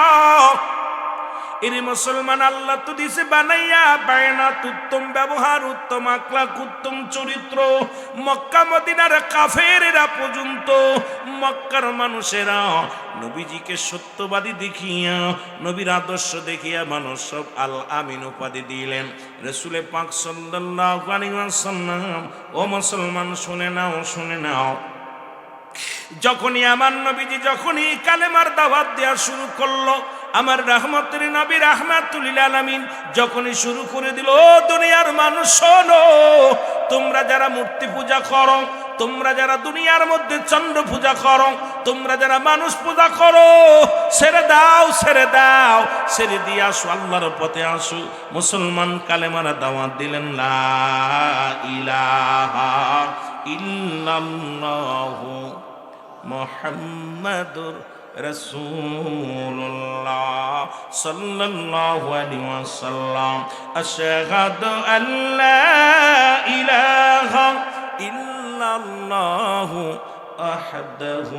এর মুসলমান আল্লাহ তো দিছে বানাইয়া বায়নাত, উত্তম ব্যবহার, উত্তম আখলাক, উত্তম চরিত্র। মক্কা মদিনার কাফেরেরা পর্যন্ত, মক্কার মানুষেরা নবীজিকে সত্যবাদী দেখিয়া, নবীর আদর্শ দেখিয়া মানুষ সব আল আমিন উপাধি দিলেন। রাসূল পাক সাল্লাল্লাহু আলাইহি ওয়াসাল্লাম, ও মুসলমান শুনে নাও, শুনে নাও, যখনই আমার নবীজি যখনই কালেমার দাওয়াত দেওয়া শুরু করলো, আমার রহমতের নবী রাহমাতুল লিল আলামিন যখনই শুরু করে দিল, ও দুনিয়ার মানুষ শোনো, তোমরা যারা মূর্তি পূজা করো, তোমরা যারা দুনিয়ার মধ্যে চন্দ্র পূজা করো, তোমরা যারা মানুষ পূজা করো, ছেড়ে দাও, ছেড়ে দাও, ছেড়ে দিয়ে আসো, আল্লাহর পথে আসো। মুসলমান কালেমার দাওয়াত দিলেন, লা ইলাহা ইল্লাল্লাহু মুহাম্মাদুর রাসূলুল্লাহ সাল্লাল্লাহু আলাইহি ওয়াসাল্লাম। আশহাদু আল্লা ইলাহা ইল্লাল্লাহু ওয়াহদাহু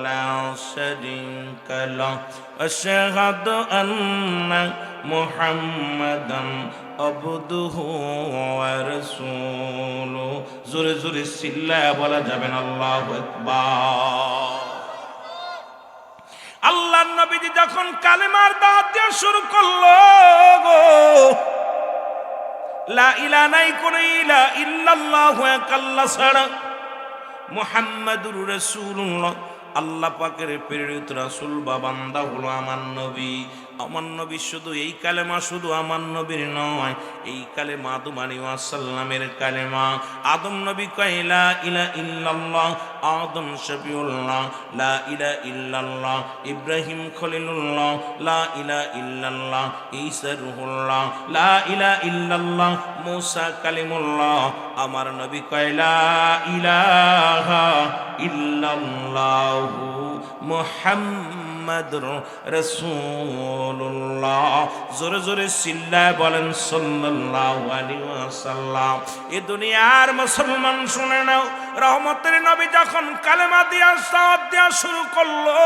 লা শারীকা লাহু আশহাদু আন্না মুহাম্মাদান আবদুহু ওয়া রাসূলুহু। জোরে জোরে চিল্লায়া বলা যাবেন আল্লাহু আকবার। আল্লাহর নবীজি যখন কালেমার দাওয়াত দেওয়া শুরু করলো, লা ইলাহা নাই কোন ইলাহা ইল্লাল্লাহু এক আল্লাহ ছাড়া, মুহাম্মাদুর রাসূলুল্লাহ আল্লাহ পাকের প্রেরিত রাসূল বা বান্দা হলো আমার নবী। আমার নবী শুধু এই কালেমা শুধু আমার নবীর নয়, এই কালেমা আদম আলাইহিস সালামের কালেমা। আদম নবী কয় লা ইলাহা ইল্লাল্লাহ, আদম শফিউল্লাহ লা ইলাহা ইল্লাল্লাহ, ইব্রাহিম খলিলুল্লাহ লা ইলাহা ইল্লাল্লাহ, ঈসা রূহুল্লাহ লা ইলাহা ইল্লাল্লাহ, মূসা কালিমুল্লাহ। আমার নবী কয় লা ইলাহা ইল্লাল্লাহু মুহাম্মাদুর রাসূলুল্লাহ। জোরে জোরে চিল্লায় বলেন সাল্লাল্লাহু আলাইহি ওয়াসাল্লাম। এ দুনিয়ার মুসলমান শুনে নাও, রহমতের নবী যখন কালেমা দিয়া দাওয়াত দেওয়া শুরু করলো,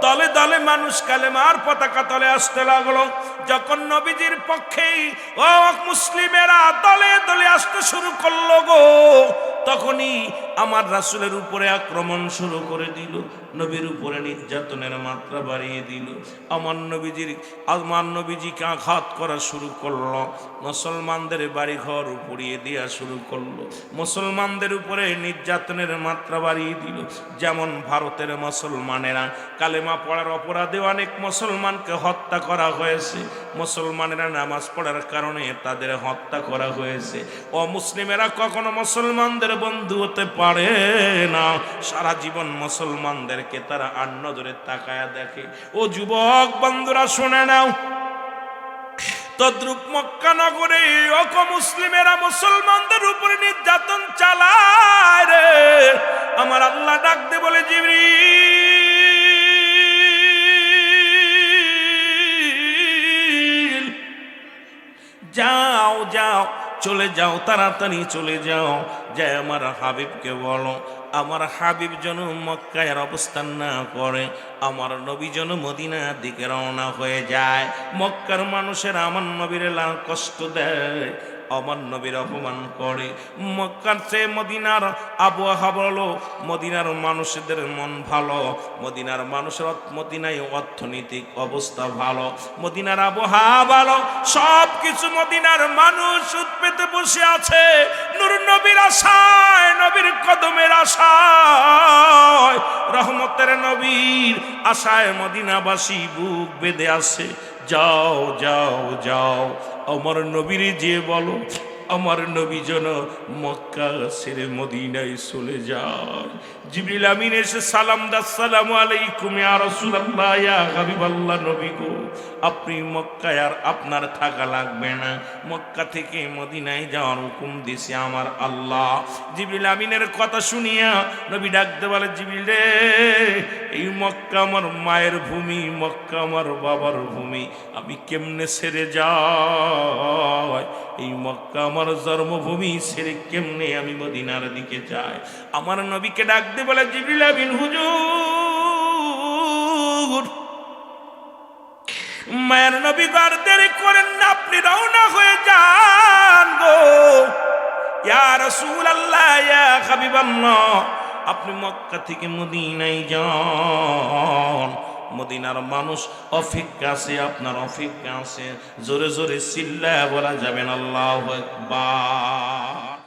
দলে দলে মানুষ কালেমার পতাকা তলে আসতে লাগলো। যখন নবীজির পক্ষেই ও মুসলিমেরা দলে দলে আসতে শুরু করলো গো, তখনই আমার রাসূলের উপরে আক্রমণ শুরু করে দিল, নবীর উপরে নির্যাতনের মাত্রা বাড়িয়ে দিল। আমার নবীজিকে আঘাত করা শুরু করলো, মুসলমানদের বাড়ি ঘর পুড়িয়ে দেওয়া শুরু করলো, মুসলমানদের উপরে নির্যাতনের মাত্রা বাড়িয়ে দিল। যেমন ভারতের মুসলমানেরা কালেমা পড়ার অপরাধে অনেক মুসলমানকে হত্যা করা হয়েছে, মুসলমানেরা নামাজ পড়ার কারণে তাদের হত্যা করা হয়েছে। অমুসলিমেরা কখনো মুসলমানদের বন্ধু হতে পারে না, সারা জীবন মুসলমানদেরকে তারা আর নজরে তাকায়া দেখে। ও যুবক বন্ধুরা শুনে নাও, তদ্রুপ মক্কা নগরে মুসলিমেরা মুসলমানদের উপরে নির্যাতন চালায় রে। আমার আল্লাহ ডাক দে বলে, জিবরিল যাও যাও, চলে যাও, তাড়াতাড়ি চলে যাও, যাই আমার হাবিবকে বলো আমার হাবিব যেন মক্কায় অবস্থান না করে, আমার নবী যেন মদিনার দিকে রওনা হয়ে যায়। মক্কার মানুষের আমার নবীর কষ্ট দেয়, আমার নবীর অপমান করে। মক্কার চেয়ে মদিনার আবহাওয়া ভালো, মদিনার মানুষদের মন ভালো, মদিনার মানুষের মদিনায় অর্থনৈতিক অবস্থা ভালো, মদিনার আবহাওয়া ভালো, সব কিছু মদিনার মানুষ উৎপেতে বসে আছে নূর নবীর আশায়, নবীর কদমের আশায়, রহমতের নবীর আশায় মদিনাবাসী বুক বেঁধে আছে। যাও যাও যাও, আমার নবীরে যে বলো আমার নবী যেন মক্কা ছেড়ে মদিনায় চলে যায়। জিবরিল আমিন এসে সালাম দা, আসসালামু আলাইকুম ইয়া রাসূলুল্লাহ, ইয়া হাবিবাল্লাহ, নবী গো আপনি মক্কায় আর আপনার থাকা লাগবে না, মক্কা থেকে মদিনায় যাওয়ার হুকুম দিয়েছে আমার আল্লাহ। জিবরিল আমিনের কথা শুনিয়া নবী ডাকতে বলে, জিবরিল রে, এই মক্কা আমার মায়ের ভূমি, মক্কা আমার বাবার ভূমি, আমি কেমনে ছেড়ে যাই? এই মক্কা আমার জন্মভূমি ছেড়ে কেমনে আমি মদিনার দিকে যাই? আমার নবীকে ডাকতে বলে, জিবরিল আমিন হুজুর, মায়ের নবী আর দেরি করেন না, আপনি রওনা হয়ে যান গো, ইয়া রাসূলুল্লাহ, ইয়া হাবিবাল্লাহ, আপনি মক্কা থেকে মদিনায় যান, মদিনার মানুষ অপেক্ষা আছে, আপনার অপেক্ষা আছে। জোরে জোরে চিল্লায়া বলা যাবেন আল্লাহু আকবার।